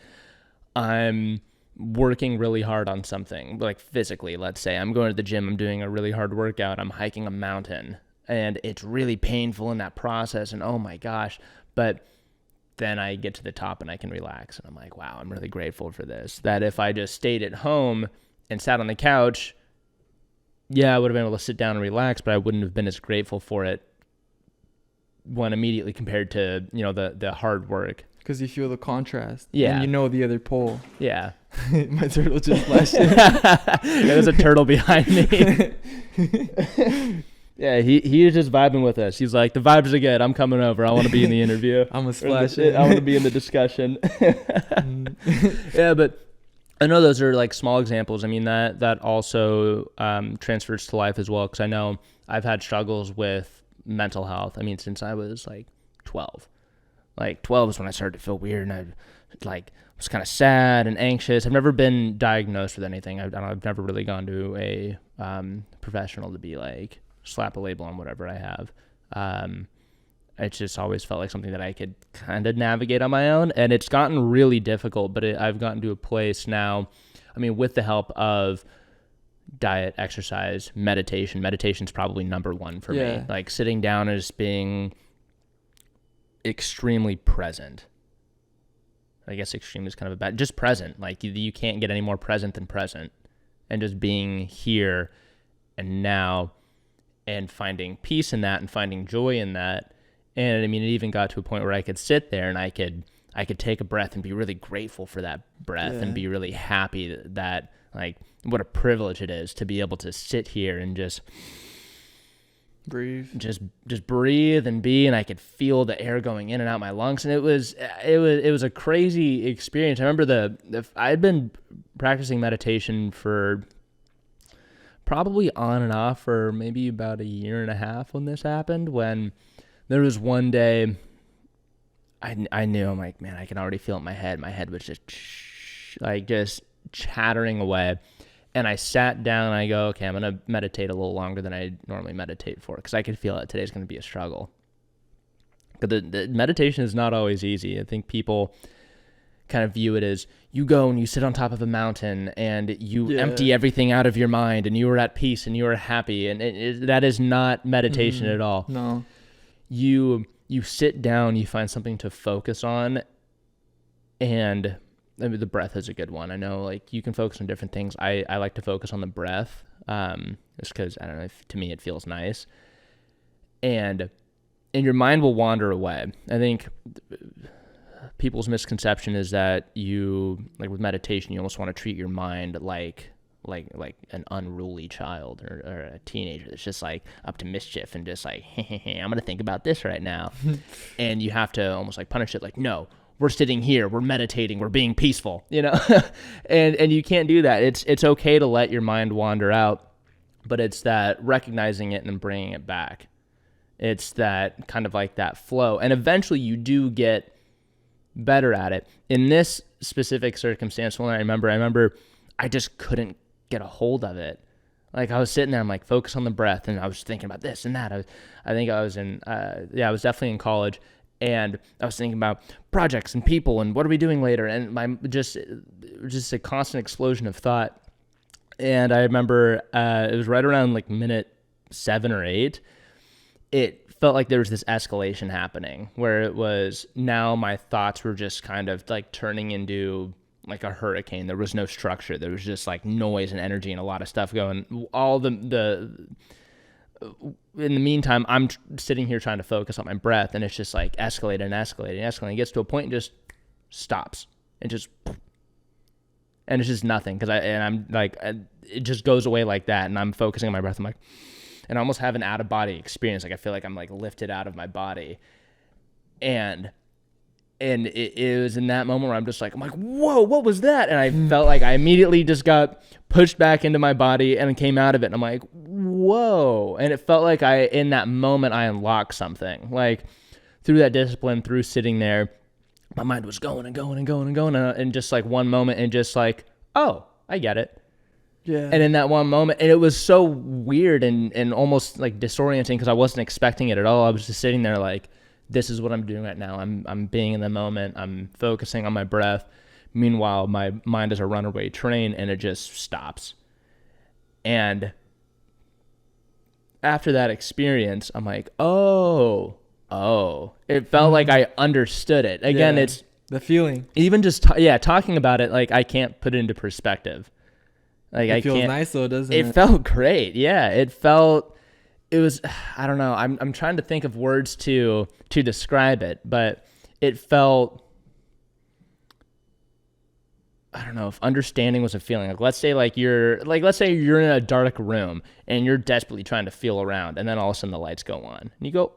I'm working really hard on something, like physically, let's say I'm going to the gym, I'm doing a really hard workout, I'm hiking a mountain, and it's really painful in that process, and oh my gosh, but then I get to the top and I can relax, and I'm like, wow, I'm really grateful for this. That if I just stayed at home and sat on the couch, yeah, I would have been able to sit down and relax, but I wouldn't have been as grateful for it when immediately compared to, the hard work. Because you feel the contrast. Yeah. And you know the other pole. Yeah. My turtle just flashed in. There's a turtle behind me. Yeah, he is just vibing with us. He's like, the vibes are good. I'm coming over. I want to be in the interview. I'm going to splash it. I want to be in the discussion. Yeah, but I know those are like small examples. I mean, that also transfers to life as well, because I know I've had struggles with mental health. I mean, since I was like 12. Like 12 is when I started to feel weird, and I was kind of sad and anxious. I've never been diagnosed with anything. I've never really gone to a professional to be like, slap a label on whatever I have. It's just always felt like something that I could kind of navigate on my own, and it's gotten really difficult, but I've gotten to a place now, with the help of diet, exercise, meditation. Meditation's probably number one for me. Like, sitting down and just being extremely present. I guess extreme is kind of just present. Like, you can't get any more present than present, and just being here and now, and finding peace in that and finding joy in that. And it even got to a point where I could sit there and I could take a breath and be really grateful for that breath, and be really happy that like, what a privilege it is to be able to sit here and just breathe, just breathe and be, and I could feel the air going in and out my lungs. And it was a crazy experience. I remember I had been practicing meditation for probably on and off for maybe about a year and a half when this happened, when there was one day I knew, I'm like, man, I can already feel it in my head. My head was just chattering away. And I sat down and I go, okay, I'm going to meditate a little longer than I normally meditate for, because I could feel it. Today's going to be a struggle. But the meditation is not always easy. I think people kind of view it as you go and you sit on top of a mountain and you empty everything out of your mind and you are at peace and you are happy. And that is not meditation at all. No. You sit down, you find something to focus on, and I mean, the breath is a good one. I know, like, you can focus on different things. I like to focus on the breath, just because, I don't know, to me it feels nice. And your mind will wander away. I think people's misconception is that you, like with meditation, you almost want to treat your mind like an unruly child or a teenager that's just like up to mischief and just like, hey, I'm going to think about this right now. And you have to almost like punish it. Like, no, we're sitting here, we're meditating, we're being peaceful, you know? and you can't do that. It's okay to let your mind wander out, but it's that recognizing it and bringing it back. It's that kind of like that flow. And eventually you do get better at it. In this specific circumstance, when I remember I just couldn't get a hold of it. Like, I was sitting there, I'm like, focus on the breath, and I was thinking about this and that. I think I was I was definitely in college, and I was thinking about projects and people and what are we doing later, and my just a constant explosion of thought. And I remember it was right around like minute 7 or 8. It felt like there was this escalation happening where it was now my thoughts were just kind of like turning into like a hurricane. There was no structure. There was just like noise and energy and a lot of stuff going. In the meantime, I'm sitting here trying to focus on my breath, and it's just like escalating and escalating and escalating. It gets to a point and just stops and just, and it's just nothing. I'm like, it just goes away like that. And I'm focusing on my breath. I'm like, and I almost have an out of body experience. Like, I feel like I'm like lifted out of my body. And it was in that moment where I'm like, whoa, what was that? And I felt like I immediately just got pushed back into my body and came out of it. And I'm like, whoa. And it felt like in that moment, I unlocked something. Like, through that discipline, through sitting there, my mind was going and going and going and going. And just like one moment and just like, oh, I get it. Yeah. And in that one moment, and it was so weird and almost like disorienting because I wasn't expecting it at all. I was just sitting there like, this is what I'm doing right now. I'm being in the moment. I'm focusing on my breath. Meanwhile, my mind is a runaway train and it just stops. And after that experience, I'm like, oh, it felt like I understood it. Again, it's the feeling. Even just, talking about it, like I can't put it into perspective. Like it feels nice though, doesn't it? It felt great. Yeah, it was, I don't know. I'm trying to think of words to describe it, but it felt, I don't know if understanding was a feeling. Like, let's say you're in a dark room and you're desperately trying to feel around, and then all of a sudden the lights go on and you go,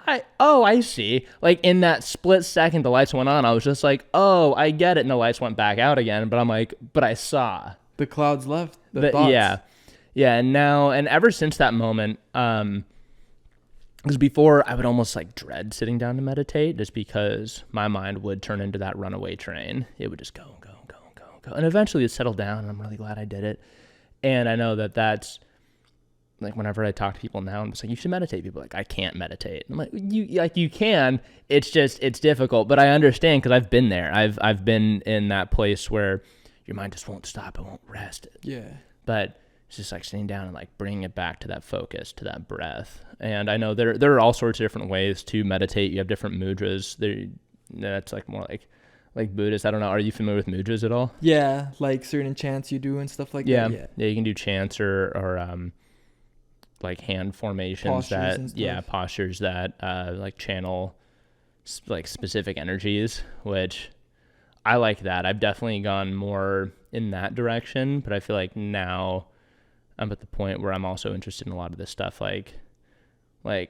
I see. Like, in that split second the lights went on, I was just like, oh, I get it. And the lights went back out again, but I'm like, but I saw. The clouds left. The thoughts. Yeah. And ever since that moment, because before I would almost like dread sitting down to meditate just because my mind would turn into that runaway train. It would just go. And eventually it settled down, and I'm really glad I did it. And I know that's like, whenever I talk to people now, I'm just like, you should meditate. People are like, I can't meditate. I'm like, you can. It's difficult, but I understand because I've been there. I've been in that place where your mind just won't stop. It won't rest. Yeah. But it's just like sitting down and like bringing it back to that focus, to that breath. And I know there are all sorts of different ways to meditate. You have different mudras. That's like more like Buddhist. I don't know. Are you familiar with mudras at all? Yeah, like certain chants you do and stuff like that. Yeah, you can do chants or like hand formations postures that like channel like specific energies, which I like that. I've definitely gone more in that direction, but I feel like now I'm at the point where I'm also interested in a lot of this stuff. Like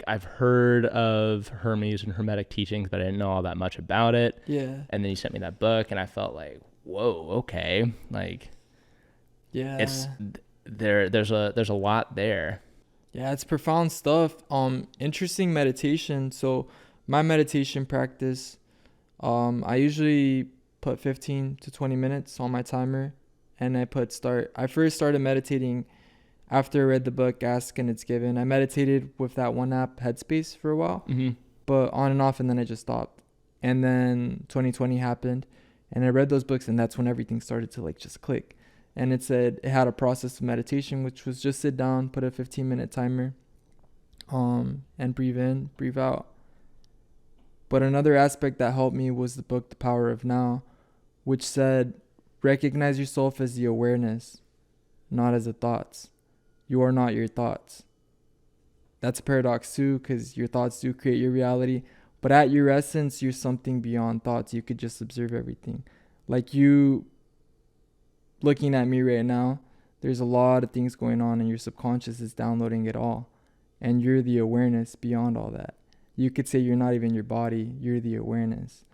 I've heard of Hermes and hermetic teachings, but I didn't know all that much about it. Yeah. And then you sent me that book, and I felt like, whoa, okay. Like, yeah, it's there's a lot there. Yeah, it's profound stuff. Interesting meditation. So my meditation practice, I usually put 15 to 20 minutes on my timer, and I put start. I first started meditating after I read the book Ask and It's Given. I meditated with that one app, Headspace, for a while, but on and off, and then I just stopped. And then 2020 happened, and I read those books, and that's when everything started to like just click. And it said it had a process of meditation, which was just sit down, put a 15-minute timer, and breathe in, breathe out. But another aspect that helped me was the book The Power of Now, which said recognize yourself as the awareness, not as the thoughts. You are not your thoughts. That's a paradox too, because your thoughts do create your reality, but at your essence, you're something beyond thoughts. You could just observe everything. Like you looking at me right now, there's a lot of things going on, and your subconscious is downloading it all. And you're the awareness beyond all that. You could say you're not even your body, you're the awareness.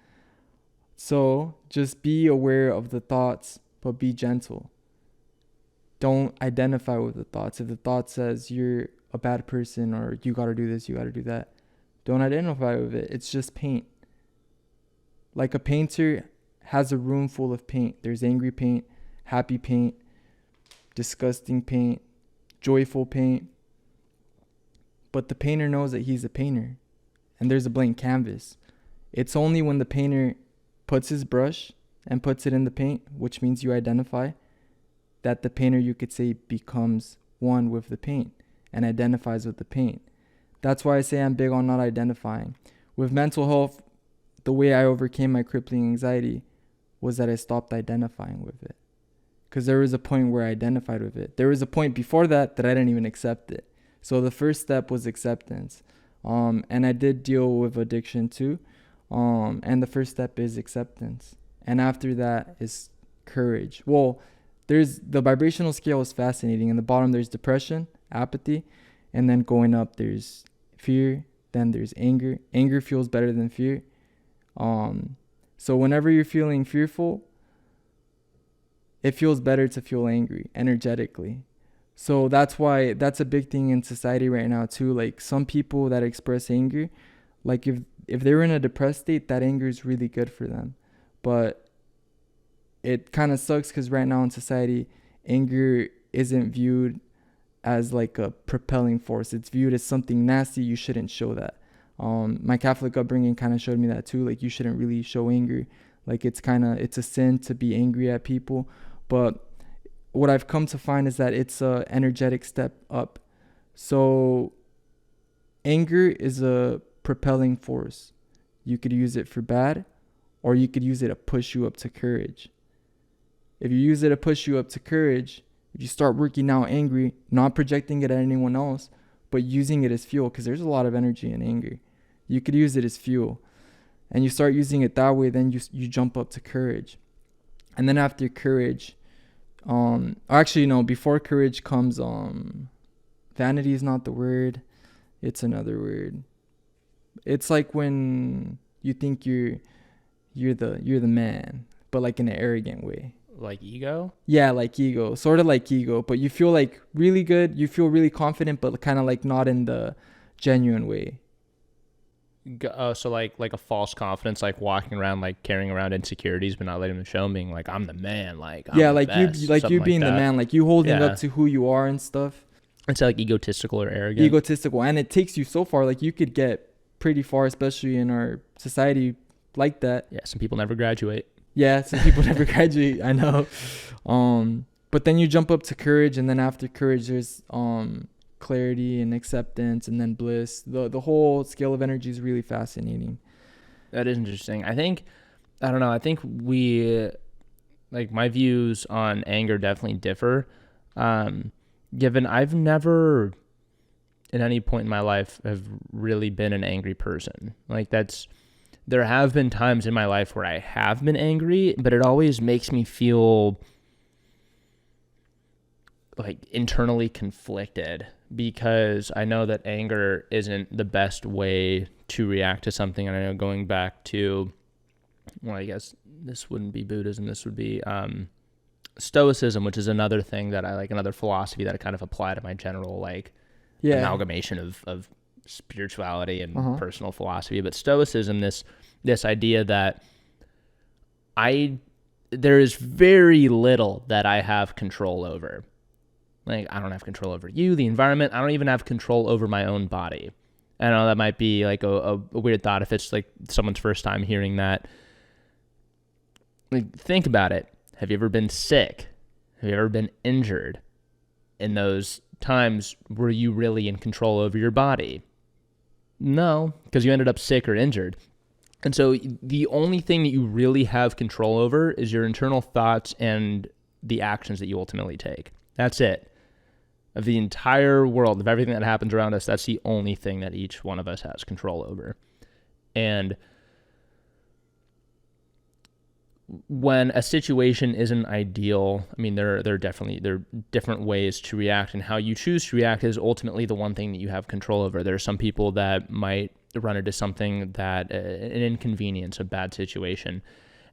So just be aware of the thoughts, but be gentle. Don't identify with the thoughts. If the thought says you're a bad person or you got to do this, you got to do that, don't identify with it. It's just paint. Like a painter has a room full of paint. There's angry paint, happy paint, disgusting paint, joyful paint. But the painter knows that he's a painter, and there's a blank canvas. It's only when the painter puts his brush and puts it in the paint, which means you identify, that the painter, you could say, becomes one with the paint and identifies with the paint. That's why I say I'm big on not identifying. With mental health, the way I overcame my crippling anxiety was that I stopped identifying with it. Because there was a point where I identified with it. There was a point before that I didn't even accept it. So the first step was acceptance. And I did deal with addiction too. And the first step is acceptance. And after that is courage. Well, there's the vibrational scale is fascinating. In the bottom, there's depression, apathy. And then going up, there's fear. Then there's anger. Anger feels better than fear. So whenever you're feeling fearful, it feels better to feel angry energetically. So that's why that's a big thing in society right now too. Like some people that express anger, like if they're in a depressed state, that anger is really good for them. But it kind of sucks because right now in society, anger isn't viewed as like a propelling force. It's viewed as something nasty. You shouldn't show that. My Catholic upbringing kind of showed me that too. Like you shouldn't really show anger. Like it's a sin to be angry at people. But what I've come to find is that it's a energetic step up. So anger is a propelling force. You could use it for bad, or you could use it to push you up to courage. If you use it to push you up to courage, if you start working out angry, not projecting it at anyone else, but using it as fuel, because there's a lot of energy in anger. You could use it as fuel. And you start using it that way, then you jump up to courage. And then after courage, before courage comes, vanity is not the word. It's another word. It's like when you think you're the man, but like in an arrogant way. Like ego? Yeah, like ego. Sort of like ego, but you feel like really good. You feel really confident, but kind of like not in the genuine way. So like a false confidence, like walking around, like carrying around insecurities, but not letting them show, being like, I'm the man. Like, I'm the best, you being the man, like you holding up to who you are and stuff. It's like egotistical or arrogant. Egotistical. And it takes you so far. Like you could get pretty far, especially in our society like that. Yeah. Some people never graduate. Yeah. Some people never graduate. I know. But then you jump up to courage. And then after courage, there's, clarity and acceptance and then bliss. The whole scale of energy is really fascinating. That is interesting. I think we, like, my views on anger definitely differ. Given I've never at any point in my life have really been an angry person. Like there have been times in my life where I have been angry, but it always makes me feel like internally conflicted, because I know that anger isn't the best way to react to something. And I know, going back to, well, I guess this wouldn't be Buddhism, this would be Stoicism, which is another thing that I like, another philosophy that I kind of apply to my general amalgamation of spirituality and personal philosophy. But Stoicism, this idea that there is very little that I have control over. Like, I don't have control over you, the environment. I don't even have control over my own body. I know that might be like a weird thought if it's like someone's first time hearing that. Like, think about it. Have you ever been sick? Have you ever been injured? In those times, were you really in control over your body? No, because you ended up sick or injured. And so the only thing that you really have control over is your internal thoughts and the actions that you ultimately take. That's it. Of the entire world, of everything that happens around us, that's the only thing that each one of us has control over. And when a situation isn't ideal, I mean, there are different ways to react, and how you choose to react is ultimately the one thing that you have control over. There are some people that might run into something that an inconvenience, a bad situation,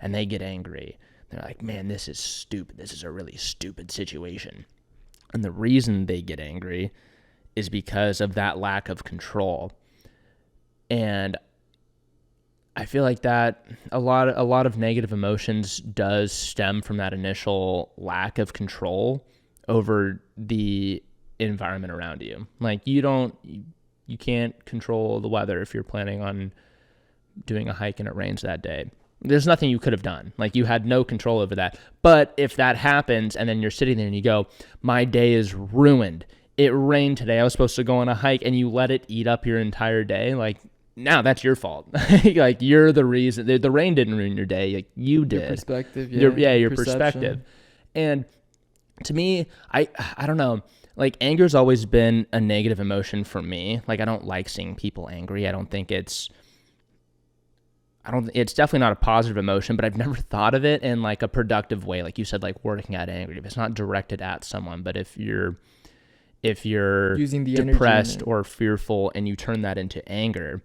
and they get angry. They're like, man, this is stupid. This is a really stupid situation. And the reason they get angry is because of that lack of control. And I feel like that a lot of negative emotions does stem from that initial lack of control over the environment around you. Like, you can't control the weather if you're planning on doing a hike and it rains that day. There's nothing you could have done. Like, you had no control over that. But if that happens and then you're sitting there and you go, my day is ruined. It rained today. I was supposed to go on a hike, and you let it eat up your entire day. Like, now that's your fault. Like, you're the reason. The rain didn't ruin your day. Like, you did. Your perspective. Your perspective. And to me, I don't know. Like, anger's always been a negative emotion for me. Like, I don't like seeing people angry. It's definitely not a positive emotion, but I've never thought of it in like a productive way. Like you said, like working at angry. If it's not directed at someone, but if you're using the depressed or fearful and you turn that into anger,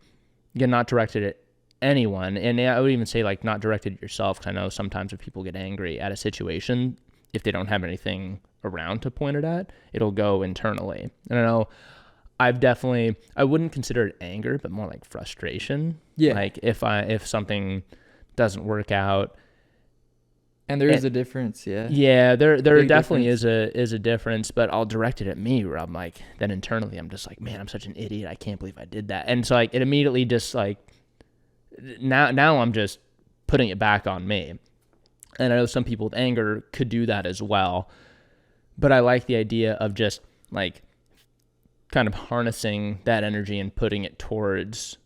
again, not directed at anyone. And I would even say like not directed at yourself, because I know sometimes if people get angry at a situation, if they don't have anything around to point it at, it'll go internally. And I know I wouldn't consider it anger, but more like frustration. Yeah. Like if something doesn't work out. And there is a difference, yeah. Yeah, there definitely is a difference, but I'll direct it at me, where I'm like, then internally I'm just like, man, I'm such an idiot. I can't believe I did that. And so like it immediately just like now I'm just putting it back on me. And I know some people with anger could do that as well. But I like the idea of just like kind of harnessing that energy and putting it towards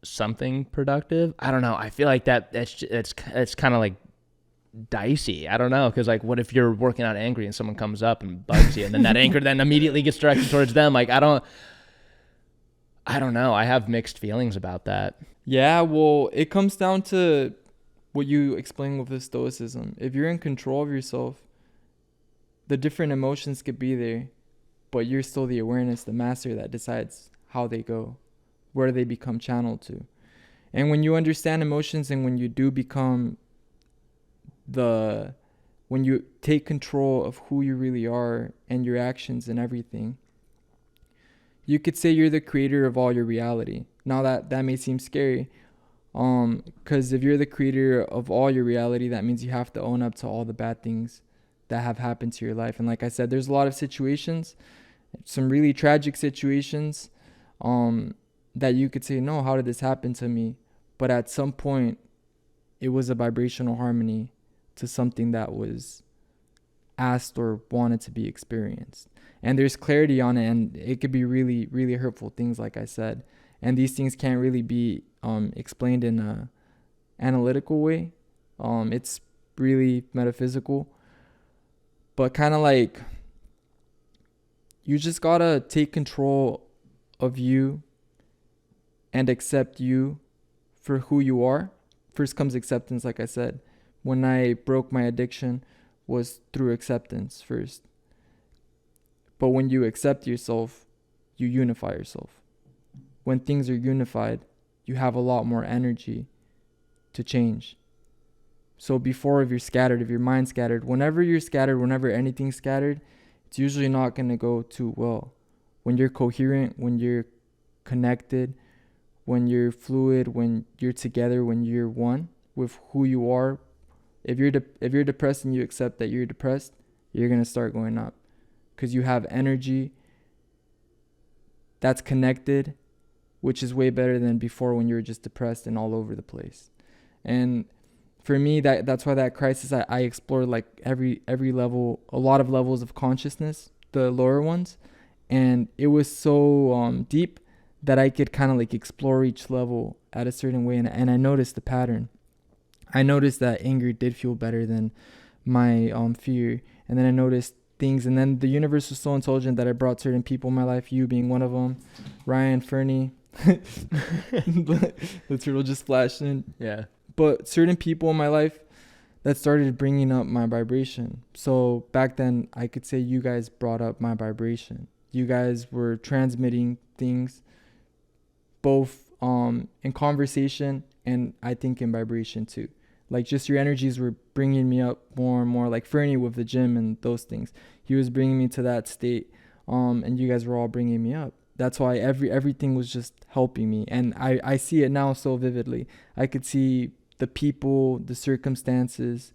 something productive. I don't know. I feel like it's kind of like dicey. I don't know, because like, what if you're working out angry and someone comes up and bugs you, and then that anger then immediately gets directed towards them? Like, I don't know. I have mixed feelings about that. Yeah, well, it comes down to what you explain with the stoicism. If you're in control of yourself, the different emotions could be there, but you're still the awareness, the master that decides how they go, where they become channeled to. And when you understand emotions, and when you do become when you take control of who you really are and your actions and everything, you could say you're the creator of all your reality. Now that may seem scary, because if you're the creator of all your reality, that means you have to own up to all the bad things that have happened to your life. And like I said, there's a lot of situations, some really tragic situations, that you could say, no, how did this happen to me? But at some point, it was a vibrational harmony to something that was asked or wanted to be experienced. And there's clarity on it, and it could be really, really hurtful things, like I said. And these things can't really be explained in a analytical way. It's really metaphysical. But kind of like, you just gotta take control of you and accept you for who you are. First comes acceptance, like I said. When I broke my addiction, was through acceptance first. But when you accept yourself, you unify yourself. When things are unified, you have a lot more energy to change. So before, if you're scattered, if your mind's scattered, whenever you're scattered, whenever anything's scattered, it's usually not going to go too well. When you're coherent, when you're connected, when you're fluid, when you're together, when you're one with who you are. If you're depressed and you accept that you're depressed, you're going to start going up, because you have energy that's connected which is way better than before when you were just depressed and all over the place. And for me, that's why that crisis, I explored like every level, a lot of levels of consciousness, the lower ones. And it was so deep that I could kind of like explore each level at a certain way. And I noticed the pattern. I noticed that anger did feel better than my fear. And then I noticed things. And then the universe was so intelligent that I brought certain people in my life, you being one of them, Ryan, Fernie. The turtle just flashed in. Yeah. But certain people in my life that started bringing up my vibration. So back then, I could say you guys brought up my vibration. You guys were transmitting things both in conversation and I think in vibration too. Like just your energies were bringing me up more and more, like Fernie with the gym and those things. He was bringing me to that state, and you guys were all bringing me up. That's why everything was just helping me. And I see it now so vividly. I could see the people, the circumstances,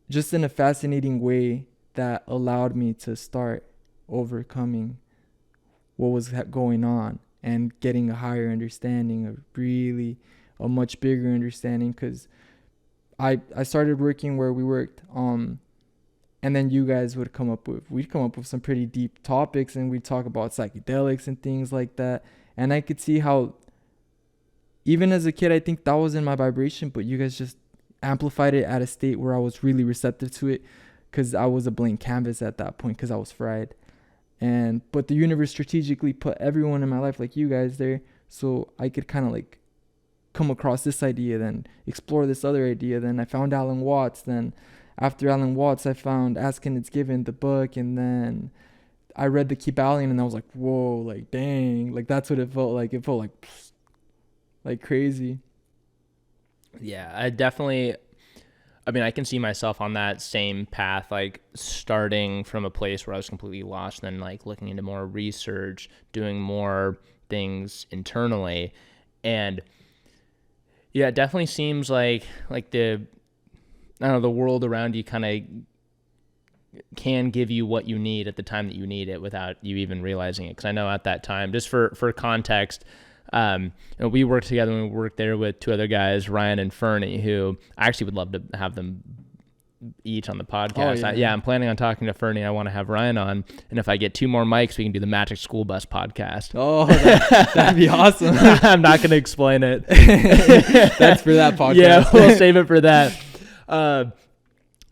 just in a fascinating way that allowed me to start overcoming what was going on and getting a higher understanding, a much bigger understanding. Because I started working where we worked, and then you guys we'd come up with some pretty deep topics, and we'd talk about psychedelics and things like that. And I could see how, even as a kid, I think that was in my vibration, but you guys just amplified it at a state where I was really receptive to it, because I was a blank canvas at that point, because I was fried. But the universe strategically put everyone in my life, like you guys, there, so I could kind of like come across this idea, then explore this other idea. Then I found Alan Watts. Then after Alan Watts, I found Ask and It's Given, the book. And then I read the Kybalion, and I was like, whoa, like, dang. Like, that's what it felt like. It felt like crazy. Yeah, I can see myself on that same path, like starting from a place where I was completely lost, and then like looking into more research, doing more things internally. And yeah, it definitely seems like the world around you kind of can give you what you need at the time that you need it without you even realizing it. Because I know at that time, just for context, we worked together when we worked there with two other guys, Ryan and Fernie, who I actually would love to have them each on the podcast. Oh, yeah. I'm planning on talking to Fernie. I want to have Ryan on, and if I get 2 more mics, we can do the Magic School Bus podcast. Oh, that'd be awesome. I'm not going to explain it. That's for that podcast. Yeah, we'll save it for that.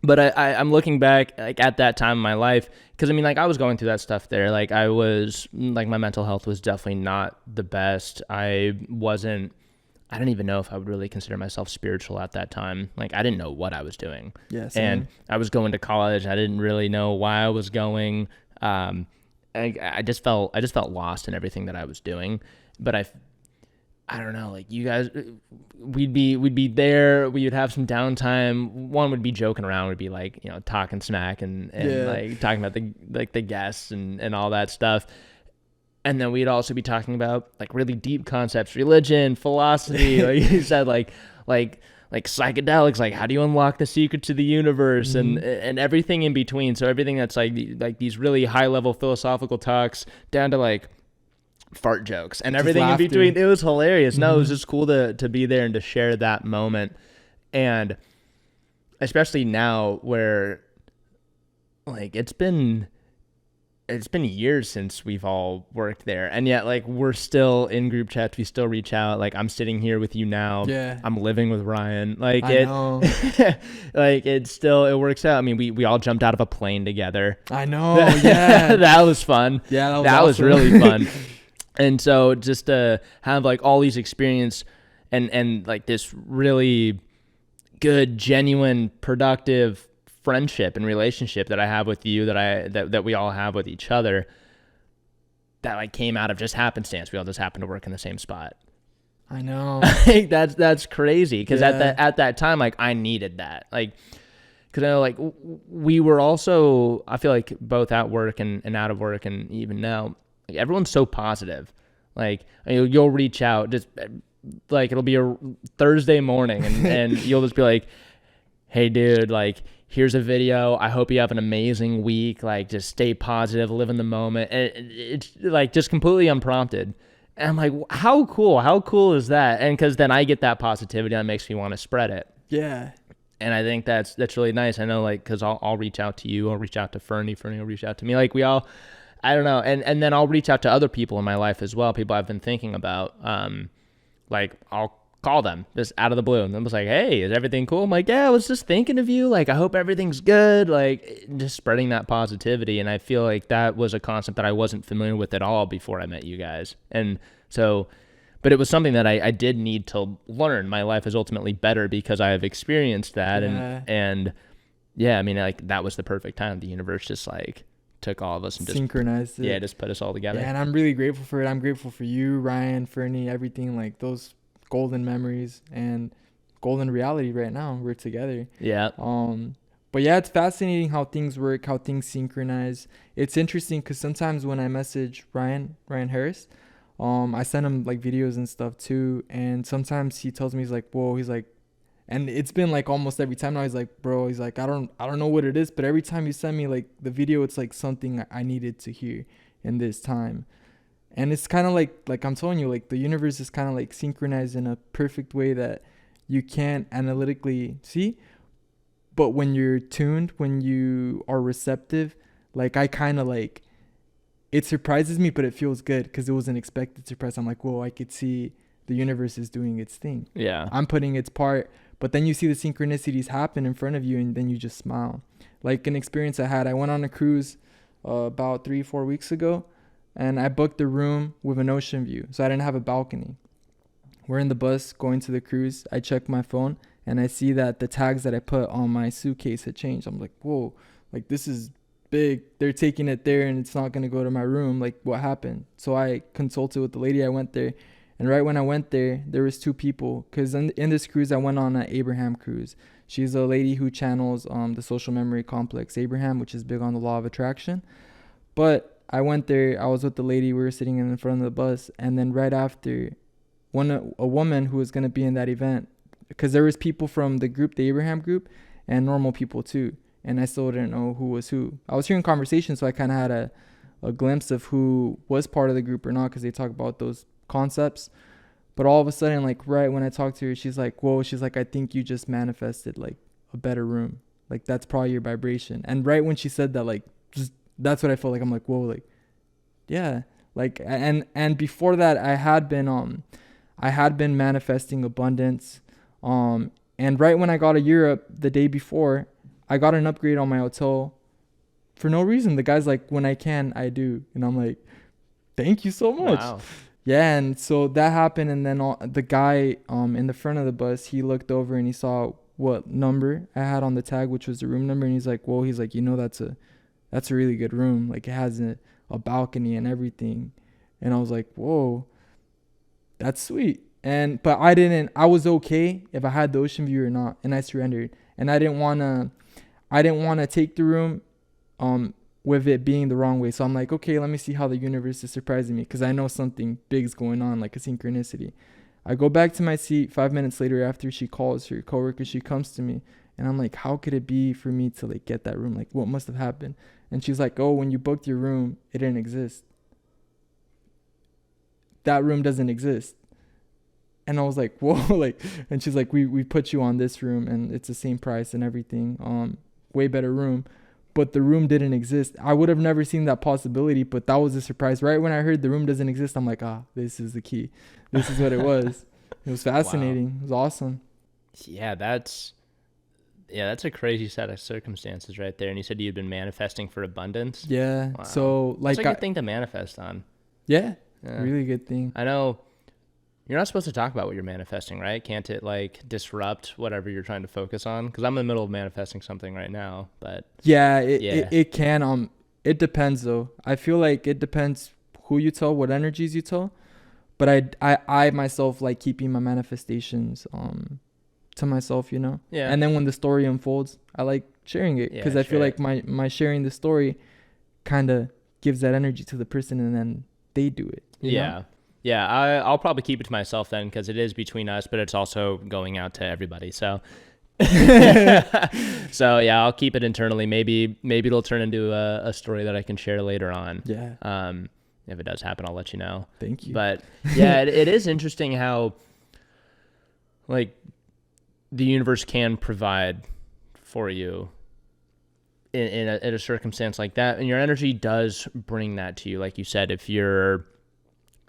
But I'm looking back like at that time in my life, because I mean, like I was going through that stuff there. Like I was like, my mental health was definitely not the best. I didn't even know if I would really consider myself spiritual at that time. Like I didn't know what I was doing. Yes. And I was going to college. I didn't really know why I was going. I just felt lost in everything that I was doing. But I don't know, like you guys, we'd be there. We would have some downtime. One would be joking around, would be like, you know, talking smack and like talking about the guests and all that stuff. And then we'd also be talking about like really deep concepts, religion, philosophy, like you said, like psychedelics, like how do you unlock the secret to the universe, and everything in between. So everything that's like these really high level philosophical talks down to like fart jokes and everything in between. It was hilarious. No, it was just cool to be there and to share that moment. And especially now where like it's been years since we've all worked there, and yet like we're still in group chats, we still reach out. Like I'm sitting here with you now. Yeah. I'm living with Ryan. Like I know. like it works out. I mean, we all jumped out of a plane together. I know. Yeah. That was fun. Yeah, that was awesome. really fun. And so just to have like all these experience and like this really good, genuine, productive friendship and relationship that I have with you, that we all have with each other, that like came out of just happenstance. We all just happened to work in the same spot. I know. Like that's crazy, because at that time, like I needed that, like because I know like we were also, I feel like both at work and out of work, and even now, like everyone's so positive. Like you'll reach out, just like it'll be a Thursday morning, and you'll just be like, hey dude, like here's a video. I hope you have an amazing week. Like just stay positive, live in the moment. And it's like just completely unprompted. And I'm like, how cool? How cool is that? And because then I get that positivity and it makes me want to spread it. Yeah. And I think that's really nice. I know, like, because I'll reach out to you. I'll reach out to Fernie. Fernie will reach out to me. Like, we all, I don't know. And then I'll reach out to other people in my life as well, people I've been thinking about. Like, I'll call them just out of the blue. And I'm just like, hey, is everything cool? I'm like, yeah, I was just thinking of you. Like, I hope everything's good. Like, just spreading that positivity. And I feel like that was a concept that I wasn't familiar with at all before I met you guys. And so, but it was something that I did need to learn. My life is ultimately better because I have experienced that. Yeah. And yeah, I mean, like, that was the perfect time. The universe just like took all of us and just synchronized it. Yeah, just put us all together. Yeah, and I'm really grateful for it. I'm grateful for you, Ryan, Fernie, everything, like those golden memories and golden reality right now. We're together. Yeah. But yeah, it's fascinating how things work, how things synchronize. It's interesting because sometimes when I message Ryan Harris, I send him like videos and stuff too, and sometimes he tells me, he's like, whoa, he's like, and it's been like almost every time now, he's like, bro, he's like, I don't know what it is, but every time you send me like the video, it's like something I needed to hear in this time. And it's kind of like I'm telling you, like the universe is kind of like synchronized in a perfect way that you can't analytically see, but when you're tuned, when you are receptive, like I kind of like, it surprises me, but it feels good because it was an expected surprise. I'm like, whoa, I could see the universe is doing its thing. Yeah. I'm putting its part, but then you see the synchronicities happen in front of you and then you just smile. Like an experience I had, I went on a cruise about 3-4 weeks ago, and I booked a room with an ocean view. So I didn't have a balcony. We're in the bus going to the cruise. I check my phone and I see that the tags that I put on my suitcase had changed. I'm like, whoa, like this is big. They're taking it there and it's not going to go to my room. Like, what happened? So I consulted with the lady. I went there, and right when I went there was 2 people, because in this cruise I went on an Abraham cruise. She's a lady who channels the social memory complex Abraham, which is big on the law of attraction. But I went there, I was with the lady, we were sitting in front of the bus, and then right after, a woman who was going to be in that event, because there was people from the group, the Abraham group, and normal people too, and I still didn't know who was who. I was hearing conversations, so I kind of had a glimpse of who was part of the group or not, because they talk about those concepts. But all of a sudden, like right when I talked to her, she's like, whoa, she's like, I think you just manifested like a better room. Like that's probably your vibration. And right when she said that, like, just, that's what I felt like. I'm like, whoa, like, yeah. Like, and before that, I had been manifesting abundance. And right when I got to Europe the day before, I got an upgrade on my hotel for no reason. The guy's like, when I can, I do. And I'm like, thank you so much. Wow. Yeah. And so that happened. And then the guy in the front of the bus, he looked over and he saw what number I had on the tag, which was the room number. And he's like, whoa, he's like, you know, that's a really good room. Like it has a balcony and everything. And I was like, whoa, that's sweet. But I was okay if I had the ocean view or not. And I surrendered. And I didn't want to take the room with it being the wrong way. So I'm like, okay, let me see how the universe is surprising me, because I know something big is going on, like a synchronicity. I go back to my seat 5 minutes later after she calls her coworker. She comes to me and I'm like, how could it be for me to like get that room? Like what must have happened? And she's like, oh, when you booked your room, it didn't exist. That room doesn't exist. And I was like, whoa, like, and she's like, we put you on this room and it's the same price and everything. Way better room. But the room didn't exist. I would have never seen that possibility, but that was a surprise. Right when I heard the room doesn't exist, I'm like, this is the key. This is what it was. It was fascinating. Wow. It was awesome. Yeah, that's a crazy set of circumstances right there. And you said you'd been manifesting for abundance. Yeah. Wow. So like, that's a good thing to manifest on. Yeah. Really good thing. I know you're not supposed to talk about what you're manifesting, right? Can't it like disrupt whatever you're trying to focus on? Because I'm in the middle of manifesting something right now, but it can. It depends though. I feel like it depends who you tell, what energies you tell. But I myself like keeping my manifestations to myself, you know. Yeah. And then when the story unfolds, I like sharing it, because I feel like my sharing the story kind of gives that energy to the person, and then they do it. You know? Yeah, I'll probably keep it to myself then, because it is between us, but it's also going out to everybody. So, so yeah, I'll keep it internally. Maybe it'll turn into a story that I can share later on. Yeah. If it does happen, I'll let you know. Thank you. But yeah, it is interesting how like the universe can provide for you in a circumstance like that, and your energy does bring that to you. Like you said, if you're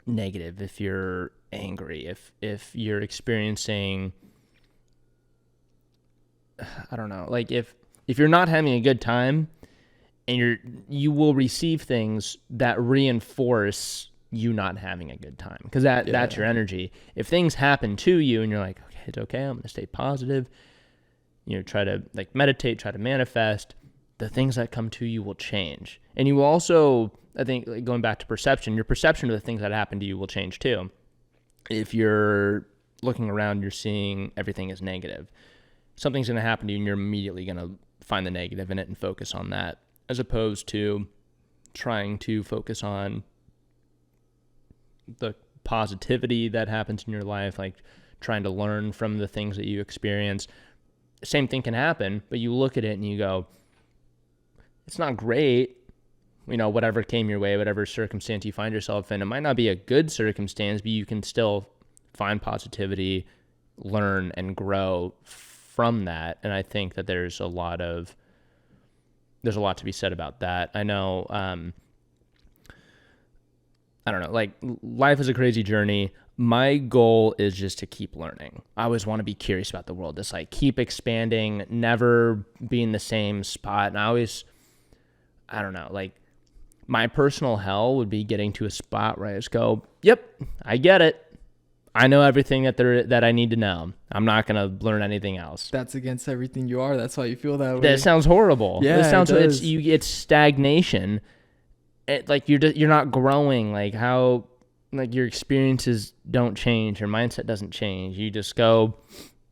negative, if you're angry, if you're experiencing, I don't know, like if you're not having a good time, and you will receive things that reinforce you not having a good time, because that's your energy. If things happen to you and you're like, okay, it's okay, I'm gonna stay positive, try to like meditate, try to manifest, the things that come to you will change. And you will also, I think, like going back to perception, your perception of the things that happen to you will change too. If you're looking around, you're seeing everything as negative, something's going to happen to you and you're immediately going to find the negative in it and focus on that, as opposed to trying to focus on the positivity that happens in your life, like trying to learn from the things that you experience. Same thing can happen, but you look at it and you go, it's not great, whatever came your way, whatever circumstance you find yourself in. It might not be a good circumstance, but you can still find positivity, learn, and grow from that. And I think that there's a lot to be said about that. I know, I don't know, like life is a crazy journey. My goal is just to keep learning. I always want to be curious about the world, just like keep expanding, never be in the same spot. And I don't know, like my personal hell would be getting to a spot where I just go, yep, I get it. I know everything that I need to know. I'm not going to learn anything else. That's against everything you are. That's why you feel that way. That sounds horrible. Yeah, it sounds, it does. It's stagnation. Like you're not growing, like how, like your experiences don't change. Your mindset doesn't change. You just go,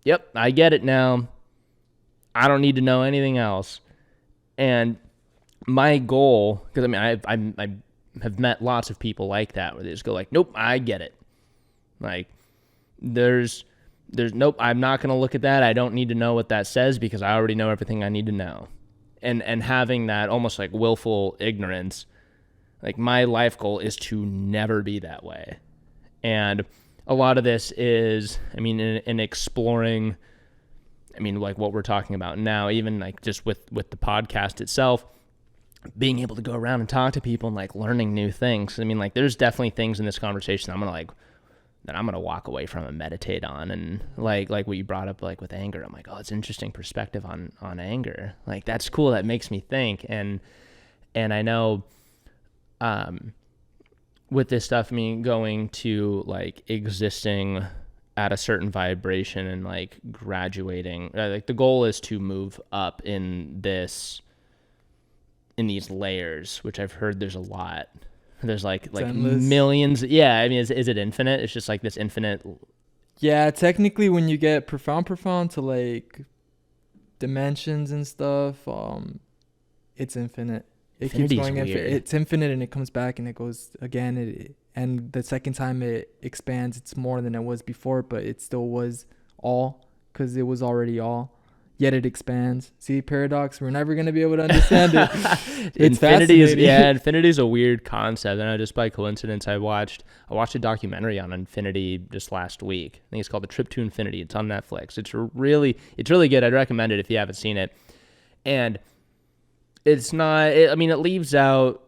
yep, I get it now. I don't need to know anything else. And my goal, because I mean, I have met lots of people like that, where they just go like, nope, I get it. Like there's nope, I'm not going to look at that. I don't need to know what that says because I already know everything I need to know. And having that almost like willful ignorance, like my life goal is to never be that way. And a lot of this is, I mean, in exploring, I mean, like what we're talking about now, even like just with the podcast itself, being able to go around and talk to people and like learning new things. I mean, like there's definitely things in this conversation I'm gonna walk away from and meditate on. And like what you brought up, like with anger, I'm like, oh, it's an interesting perspective on anger. Like that's cool. That makes me think. And I know, with this stuff, I mean, going to like existing at a certain vibration and like graduating, like the goal is to move up in these layers, which I've heard there's a lot. There's like millions. Yeah. I mean, is it infinite? It's just like this infinite. Yeah. Technically when you get profound to like dimensions and stuff, it's infinite. It keeps going. It's infinite and it comes back and it goes again. And the second time it expands, it's more than it was before, but it still was all because it was already all. Yet it expands. See, paradox. We're never gonna be able to understand it. Infinity is a weird concept. And just by coincidence, I watched a documentary on infinity just last week. I think it's called The Trip to Infinity. It's on Netflix. It's really good. I'd recommend it if you haven't seen it. And it's not. It leaves out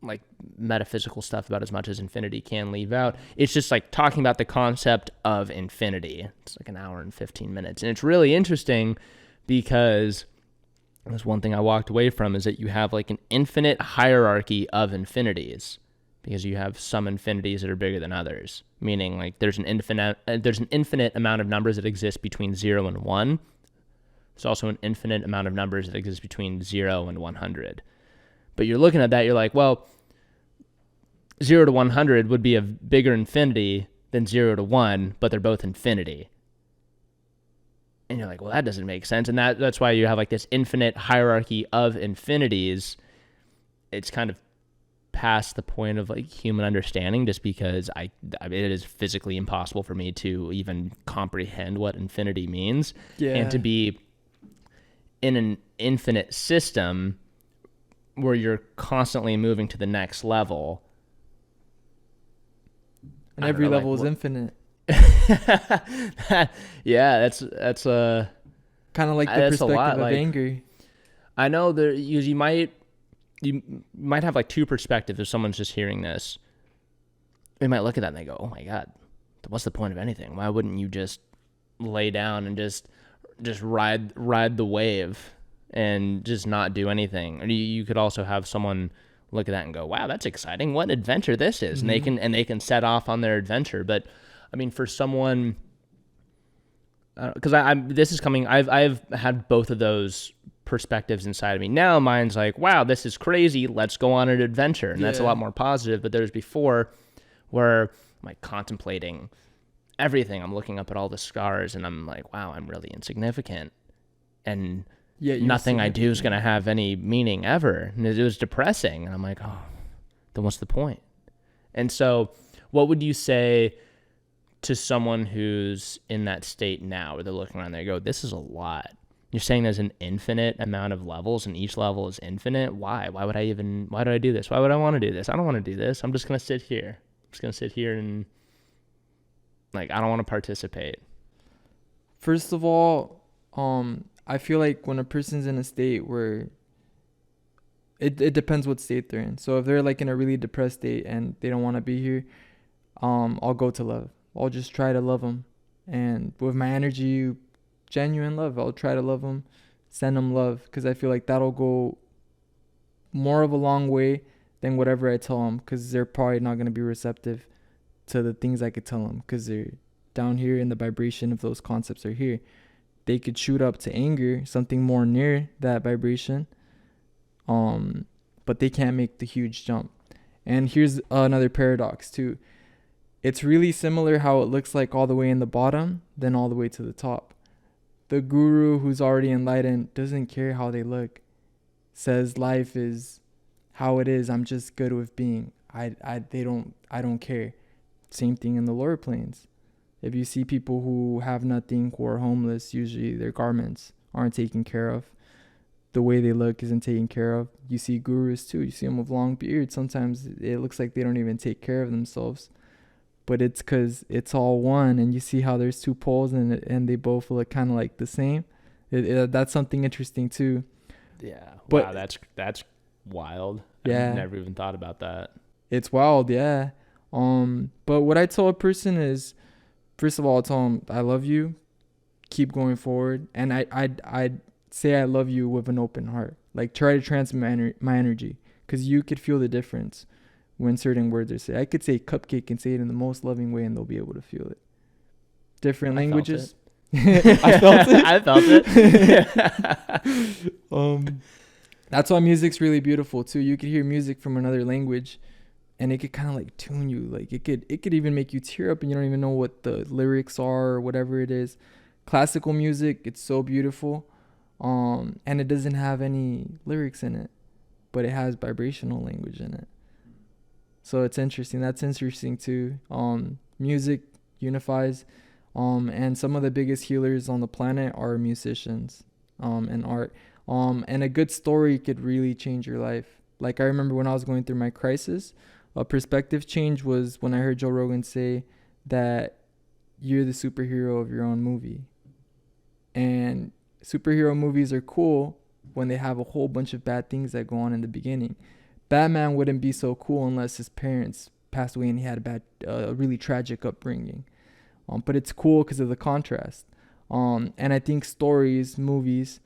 like metaphysical stuff about as much as infinity can leave out. It's just like talking about the concept of infinity. It's like an hour and 15 minutes. And it's really interesting because that's one thing I walked away from, is that you have like an infinite hierarchy of infinities, because you have some infinities that are bigger than others, meaning like there's an infinite amount of numbers that exist between 0 and 1. There's also an infinite amount of numbers that exist between 0 and 100. But you're looking at that, you're like, well, 0 to 100 would be a bigger infinity than 0 to 1, but they're both infinity. And you're like, well, that doesn't make sense. And that's why you have like this infinite hierarchy of infinities. It's kind of past the point of like human understanding, just because it is physically impossible for me to even comprehend what infinity means. Yeah. And to be in an infinite system where you're constantly moving to the next level. And every level is infinite. Yeah, that's kind of like the perspective of anger. I know there you might have like two perspectives if someone's just hearing this. They might look at that and they go, "Oh my God, what's the point of anything? Why wouldn't you just lay down and just ride the wave and just not do anything?" Or you could also have someone look at that and go, "Wow, that's exciting. What an adventure this is." Mm-hmm. And they can set off on their adventure. But I mean, for someone, because I've had both of those perspectives inside of me. Now mine's like, "Wow, this is crazy. Let's go on an adventure." And that's a lot more positive. But there's before where I'm like contemplating everything. I'm looking up at all the scars and I'm like, wow, I'm really insignificant. And nothing I do is going to have any meaning ever. And it was depressing. And I'm like, oh, then what's the point? And so what would you say to someone who's in that state now where they're looking around, they go, this is a lot. You're saying there's an infinite amount of levels and each level is infinite. Why? Why do I do this? Why would I want to do this? I don't want to do this. I'm just going to sit here. And like, I don't want to participate. First of all, I feel like when a person's in a state where it depends what state they're in. So if they're like in a really depressed state and they don't want to be here, I'll go to love. I'll just try to love them. And with my energy, genuine love, I'll try to love them, send them love. Because I feel like that'll go more of a long way than whatever I tell them, because they're probably not going to be receptive to the things I could tell them, because they're down here and the vibration of those concepts are here. They could shoot up to anger, something more near that vibration, but they can't make the huge jump. And here's another paradox too. It's really similar how it looks like all the way in the bottom, then all the way to the top. The guru who's already enlightened doesn't care how they look, says life is how it is. I'm just good with being. I don't care. Same thing in the lower planes. If you see people who have nothing, who are homeless, usually their garments aren't taken care of. The way they look isn't taken care of. You see gurus too. You see them with long beards. Sometimes it looks like they don't even take care of themselves. But it's because it's all one. And you see how there's two poles and they both look kind of like the same. That's something interesting too. Yeah. But, wow, that's wild. Yeah. I've never even thought about that. It's wild, yeah. But what I tell a person is, first of all, I tell them, I love you. Keep going forward. And I'd say I love you with an open heart. Like, try to transmit my energy. Because you could feel the difference when certain words are said. I could say cupcake and say it in the most loving way and they'll be able to feel it. Different languages. I felt it. I felt it. That's why music's really beautiful too. You could hear music from another language and it could kind of like tune you. Like it could even make you tear up and you don't even know what the lyrics are or whatever it is. Classical music, it's so beautiful. And it doesn't have any lyrics in it, but it has vibrational language in it. So it's interesting. That's interesting too. Music unifies. And some of the biggest healers on the planet are musicians, and art. And a good story could really change your life. Like, I remember when I was going through my crisis, a perspective change was when I heard Joe Rogan say that you're the superhero of your own movie. And superhero movies are cool when they have a whole bunch of bad things that go on in the beginning. Batman wouldn't be so cool unless his parents passed away and he had a really tragic upbringing. But it's cool because of the contrast. And I think stories, movies,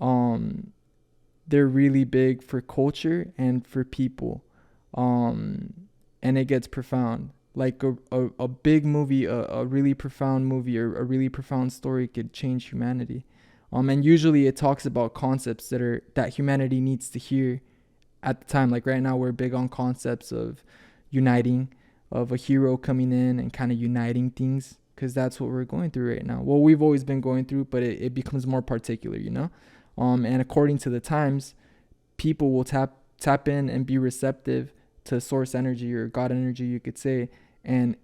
they're really big for culture and for people. And it gets profound. Like a big movie, a really profound movie or a really profound story could change humanity. And usually it talks about concepts that humanity needs to hear at the time. Like right now we're big on concepts of uniting, of a hero coming in and kind of uniting things, because that's what we're going through right now. Well, we've always been going through, but it becomes more particular, you know? And according to the times, people will tap in and be receptive to source energy or God energy, you could say. And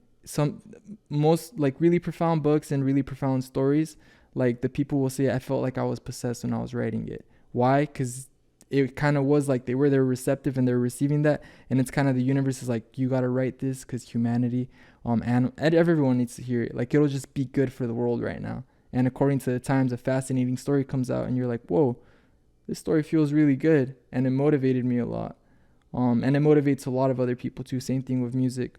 most like really profound books and really profound stories, like the people will say, I felt like I was possessed when I was writing it. Why? Because it kind of was like they were receptive and they're receiving that, and it's kind of the universe is like, you got to write this because humanity, and everyone needs to hear it. Like, it'll just be good for the world right now. And according to the times, a fascinating story comes out and you're like, whoa, this story feels really good. And it motivated me a lot. And it motivates a lot of other people too. Same thing with music.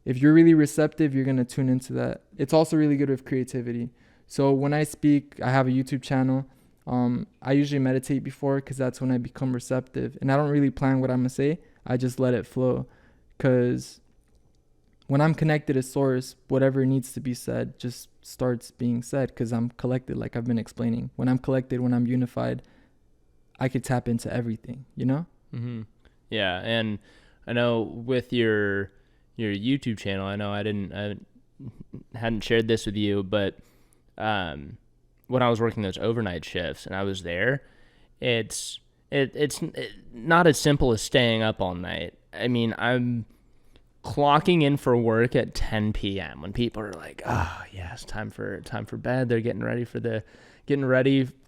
If you're really receptive, you're going to tune into that. It's also really good with creativity. So when I speak, I have a YouTube channel. I usually meditate before because that's when I become receptive. And I don't really plan what I'm going to say. I just let it flow. Because when I'm connected to source, whatever needs to be said just starts being said because I'm collected, like I've been explaining. When I'm collected, when I'm unified, I could tap into everything, you know? Mm-hmm. Yeah, and I know with your YouTube channel, I know I hadn't shared this with you, but when I was working those overnight shifts and I was there, it's not as simple as staying up all night. I mean, I'm clocking in for work at 10 p.m. when people are like, oh yeah, it's time for bed. They're getting ready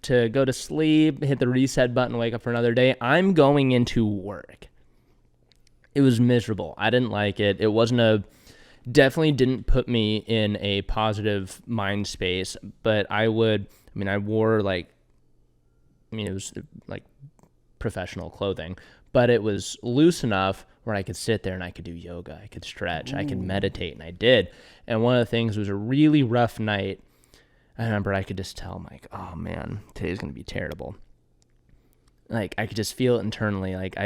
to go to sleep, hit the reset button, wake up for another day. I'm going into work. It was miserable. I didn't like it. It definitely didn't put me in a positive mind space, but I wore it was like professional clothing, but it was loose enough where I could sit there and I could do yoga, I could stretch, I could meditate, and I did. And one of the things was a really rough night. I remember I could just tell, I'm like, oh man, today's going to be terrible. Like, I could just feel it internally. Like,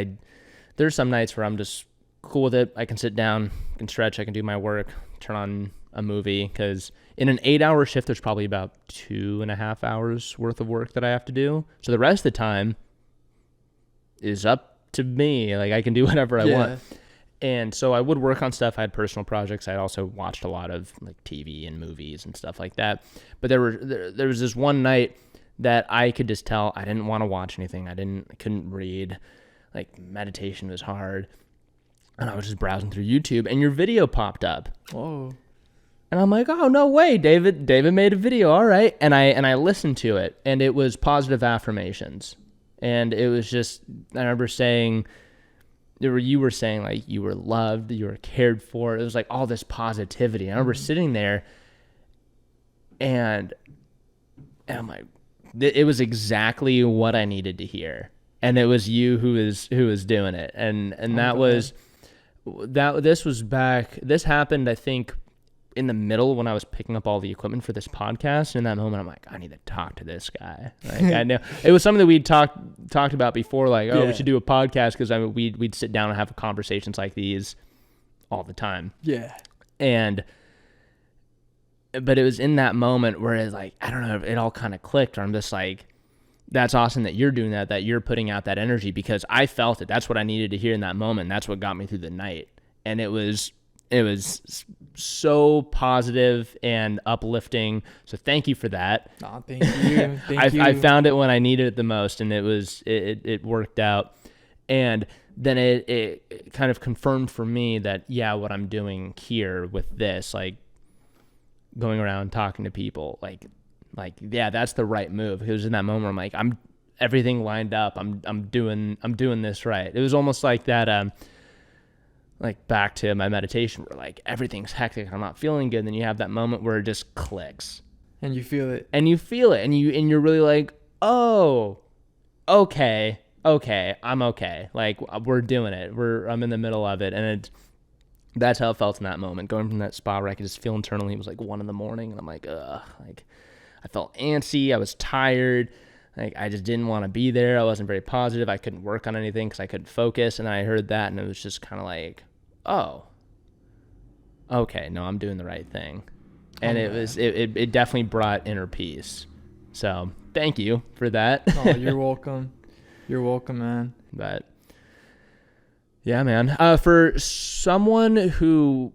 there's some nights where I'm just cool with it. I can sit down, I can stretch, I can do my work, turn on a movie, because in an 8-hour shift, there's probably about 2.5 hours worth of work that I have to do. So the rest of the time is up to me. Like, I can do whatever I want. And so I would work on stuff. I had personal projects. I also watched a lot of like TV and movies and stuff like that. But there was this one night that I could just tell I didn't want to watch anything. I couldn't read. Like, meditation was hard. And I was just browsing through YouTube and your video popped up. Whoa. And I'm like, oh, no way, David made a video. All right. And I listened to it, and it was positive affirmations. And it was just, I remember saying, you were saying like you were loved, you were cared for. It was like all this positivity. And I remember sitting there and I'm like, it was exactly what I needed to hear. And it was you who was doing it. And this happened, I think, in the middle when I was picking up all the equipment for this podcast. In that moment, I'm like, I need to talk to this guy. Like, I know it was something that we'd talked about before, like, we should do a podcast, because we'd sit down and have conversations like these all the time. Yeah. But it was in that moment where it's like, I don't know, it all kind of clicked, or I'm just like, that's awesome that you're doing that you're putting out that energy, because I felt it. That's what I needed to hear in that moment. That's what got me through the night. And it was so positive and uplifting. So thank you for that. Oh, thank you. I found it when I needed it the most, and it worked out. And then it kind of confirmed for me that, yeah, what I'm doing here with this, like going around talking to people, like, yeah, that's the right move. Because in that moment, I'm like, everything lined up. I'm doing this right. It was almost like that, like back to my meditation where like everything's hectic, I'm not feeling good. And then you have that moment where it just clicks. And you feel it. And you're really like, oh, okay, I'm okay. Like, we're doing it. I'm in the middle of it. And that's how it felt in that moment. Going from that spot where I could just feel internally, it was like 1 a.m. and I'm like, ugh, like I felt antsy. I was tired. Like, I just didn't want to be there. I wasn't very positive. I couldn't work on anything because I couldn't focus. And I heard that, and it was just kind of like, oh, okay, no, I'm doing the right thing. And it definitely brought inner peace. So thank you for that. Oh, you're welcome. You're welcome, man. But yeah, man, for someone who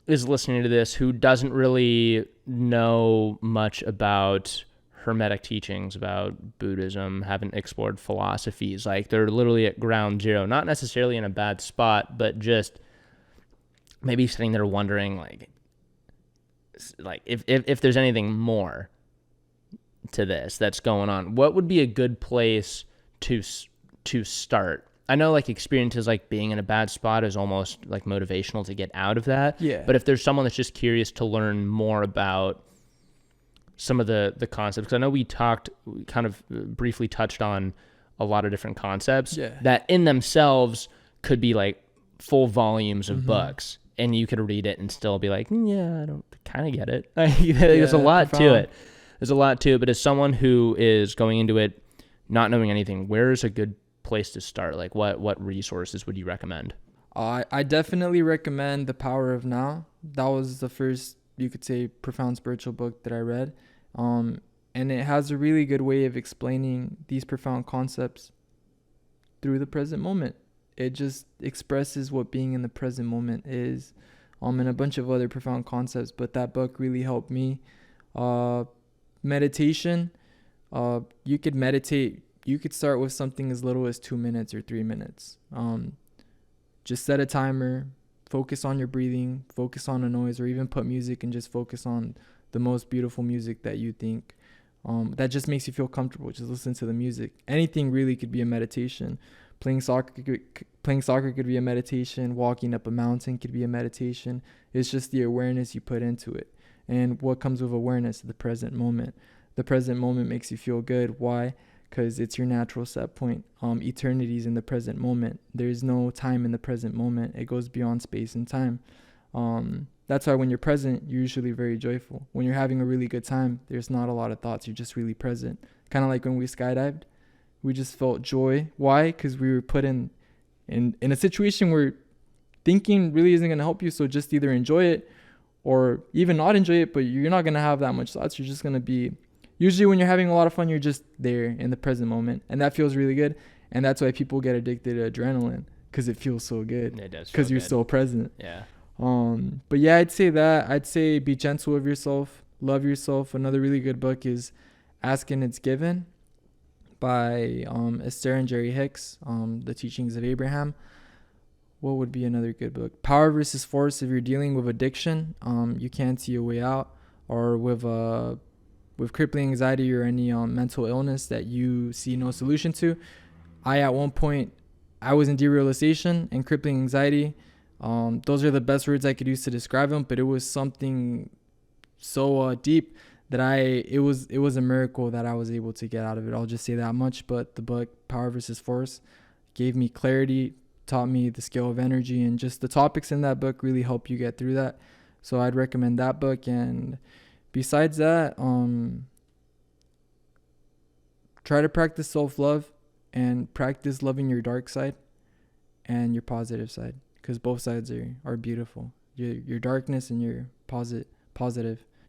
is listening to this, who doesn't really know much about hermetic teachings, about Buddhism, haven't explored philosophies, like they're literally at ground zero, not necessarily in a bad spot, but just maybe sitting there wondering like if there's anything more to this that's going on, what would be a good place to to start? I know like experiences like being in a bad spot is almost like motivational to get out of that. Yeah. But if there's someone that's just curious to learn more about some of the concepts, because I know we kind of briefly touched on a lot of different concepts that in themselves could be like full volumes of books, and you could read it and still be like, yeah, I don't kind of get it. There's a lot to it. There's a lot to it. But as someone who is going into it not knowing anything, where is a good place to start? Like what resources would you recommend? I definitely recommend The Power of Now. That was the first, you could say, profound spiritual book that I read. And it has a really good way of explaining these profound concepts through the present moment. It just expresses what being in the present moment is, and a bunch of other profound concepts. But that book really helped me. Meditation. You could meditate. You could start with something as little as 2 minutes or 3 minutes. Just set a timer, focus on your breathing, focus on a noise, or even put music and just focus on the most beautiful music that you think that just makes you feel comfortable. Just listen to the music. Anything really could be a meditation. Playing soccer could be a meditation. Walking up a mountain could be a meditation. It's just the awareness you put into it. And what comes with awareness? The present moment. The present moment makes you feel good. Why? Because it's your natural set point. Eternity is in the present moment. There's no time in the present moment. It goes beyond space and time. That's why when you're present, you're usually very joyful. When you're having a really good time, there's not a lot of thoughts. You're just really present. Kind of like when we skydived. We just felt joy. Why? Because we were put in a situation where thinking really isn't going to help you. So just either enjoy it or even not enjoy it, but you're not going to have that much thoughts. You're just going to be... Usually when you're having a lot of fun, you're just there in the present moment. And that feels really good. And that's why people get addicted to adrenaline, because it feels so good. It does. Because you're so present. Yeah. But yeah, I'd say that. I'd say be gentle with yourself. Love yourself. Another really good book is Ask and It's Given by Esther and Jerry Hicks. The Teachings of Abraham. What would be another good book? Power versus Force. If you're dealing with addiction, you can't see a way out, or with crippling anxiety or any mental illness that you see no solution to. At one point, I was in derealization and crippling anxiety. Those are the best words I could use to describe them, but it was something so deep that it was a miracle that I was able to get out of it. I'll just say that much. But the book Power versus Force gave me clarity, taught me the scale of energy, and just the topics in that book really help you get through that. So I'd recommend that book. And besides that, try to practice self-love and practice loving your dark side and your positive side, because both sides are beautiful. Your darkness and your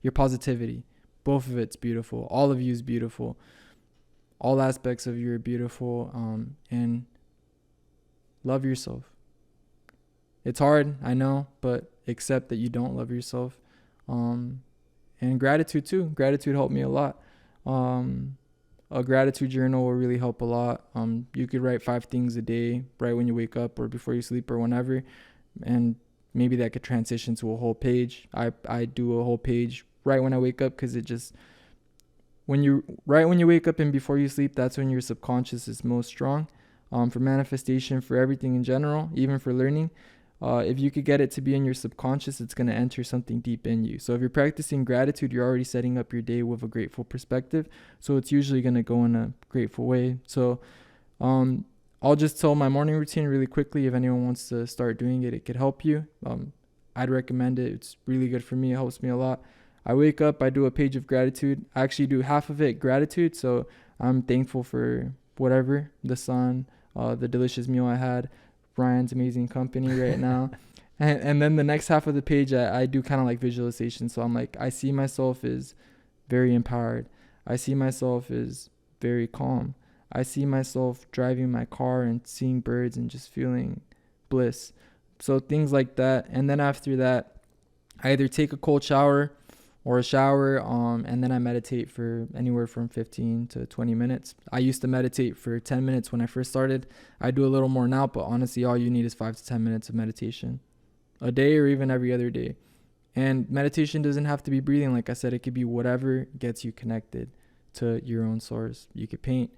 your positivity, both of it's beautiful. All of you is beautiful. All aspects of you are beautiful. And love yourself. It's hard, I know, but accept that you don't love yourself. And gratitude too. Gratitude helped me a lot. A gratitude journal will really help a lot. You could write 5 things a day, right when you wake up or before you sleep or whenever. And maybe that could transition to a whole page. I do a whole page right when I wake up, because it just... when you wake up and before you sleep, that's when your subconscious is most strong. For manifestation, for everything in general, even for learning. If you could get it to be in your subconscious, it's going to enter something deep in you. So if you're practicing gratitude, you're already setting up your day with a grateful perspective. So it's usually going to go in a grateful way. So I'll just tell my morning routine really quickly. If anyone wants to start doing it, it could help you. I'd recommend it. It's really good for me. It helps me a lot. I wake up, I do a page of gratitude. I actually do half of it gratitude. So I'm thankful for whatever, the sun, the delicious meal I had, Brian's amazing company right now. And then the next half of the page, I do kind of like visualization. So I'm like, I see myself as very empowered. I see myself as very calm. I see myself driving my car and seeing birds and just feeling bliss. So things like that. And then after that, I either take a cold shower or a shower, and then I meditate for anywhere from 15 to 20 minutes. I used to meditate for 10 minutes when I first started. I do a little more now, but honestly, all you need is 5 to 10 minutes of meditation a day or even every other day. And meditation doesn't have to be breathing. Like I said, it could be whatever gets you connected to your own source. You could paint,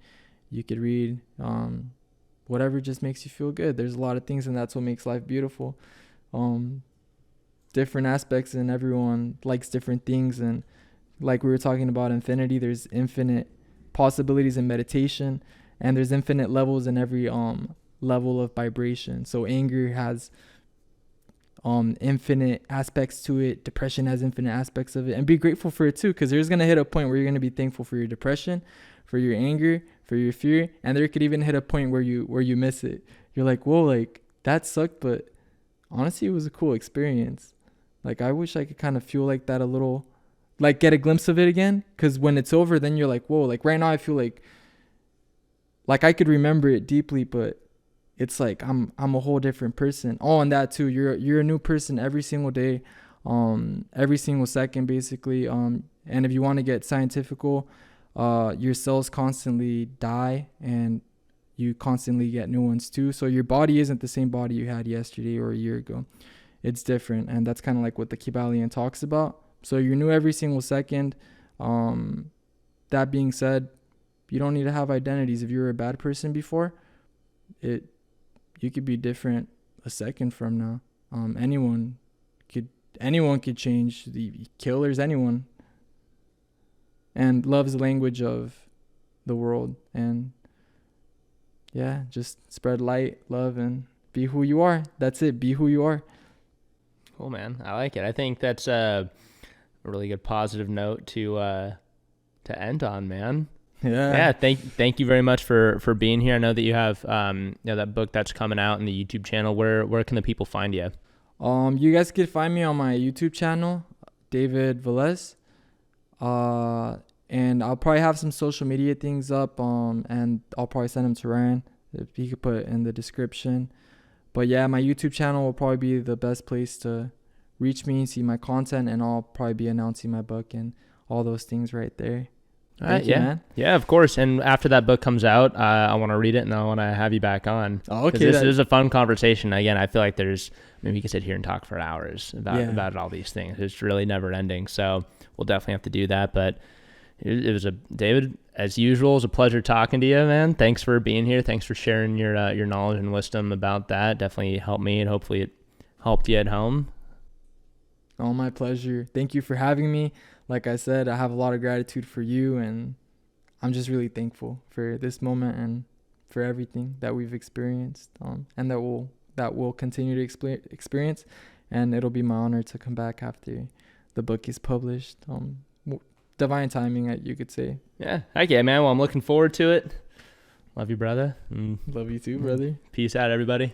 you could read, whatever just makes you feel good. There's a lot of things, and that's what makes life beautiful. Different aspects, and everyone likes different things. And like we were talking about infinity, there's infinite possibilities in meditation, and there's infinite levels in every level of vibration. So anger has infinite aspects to it. Depression has infinite aspects of it, and be grateful for it too, because there's gonna hit a point where you're gonna be thankful for your depression, for your anger, for your fear, and there could even hit a point where you miss it. You're like, whoa, like that sucked, but honestly it was a cool experience. Like I wish I could kind of feel like that a little, like get a glimpse of it again, because when it's over, then you're like, whoa, like right now I feel like I could remember it deeply, but it's like I'm a whole different person. Oh, and that too, you're a new person every single day, every single second basically. And if you want to get scientifical, your cells constantly die, and you constantly get new ones too. So your body isn't the same body you had yesterday or a year ago. It's different, and that's kind of like what the Kybalion talks about. So you're new every single second. That being said, you don't need to have identities. If you were a bad person before, you could be different a second from now. Anyone could change. The killers, anyone. And love's the language of the world. And yeah, just spread light, love, and be who you are. That's it. Be who you are. Cool, man. I like it. I think that's a really good positive note to end on, man. Yeah. Thank you very much for being here. I know that you have that book that's coming out in the YouTube channel. Where can the people find you? You guys could find me on my YouTube channel, David Velez. And I'll probably have some social media things up. And I'll probably send them to Ryan if he could put it in the description. But yeah, my YouTube channel will probably be the best place to reach me, see my content, and I'll probably be announcing my book and all those things right there. Thank you, man. Yeah, of course. And after that book comes out, I want to read it, and I want to have you back on. Oh, okay. This is a fun conversation. Again, I feel like maybe we could sit here and talk for hours about all these things. It's really never ending. So we'll definitely have to do that. But it was David, as usual, it was a pleasure talking to you, man. Thanks for being here. Thanks for sharing your knowledge and wisdom about that. Definitely helped me, and hopefully it helped you at home. Oh, my pleasure. Thank you for having me. Like I said, I have a lot of gratitude for you, and I'm just really thankful for this moment and for everything that we've experienced, and that we'll continue to experience. And it'll be my honor to come back after the book is published. Divine timing, you could say. Yeah. Okay, man. Well, I'm looking forward to it. Love you, brother. Love you too, brother. Peace out, everybody.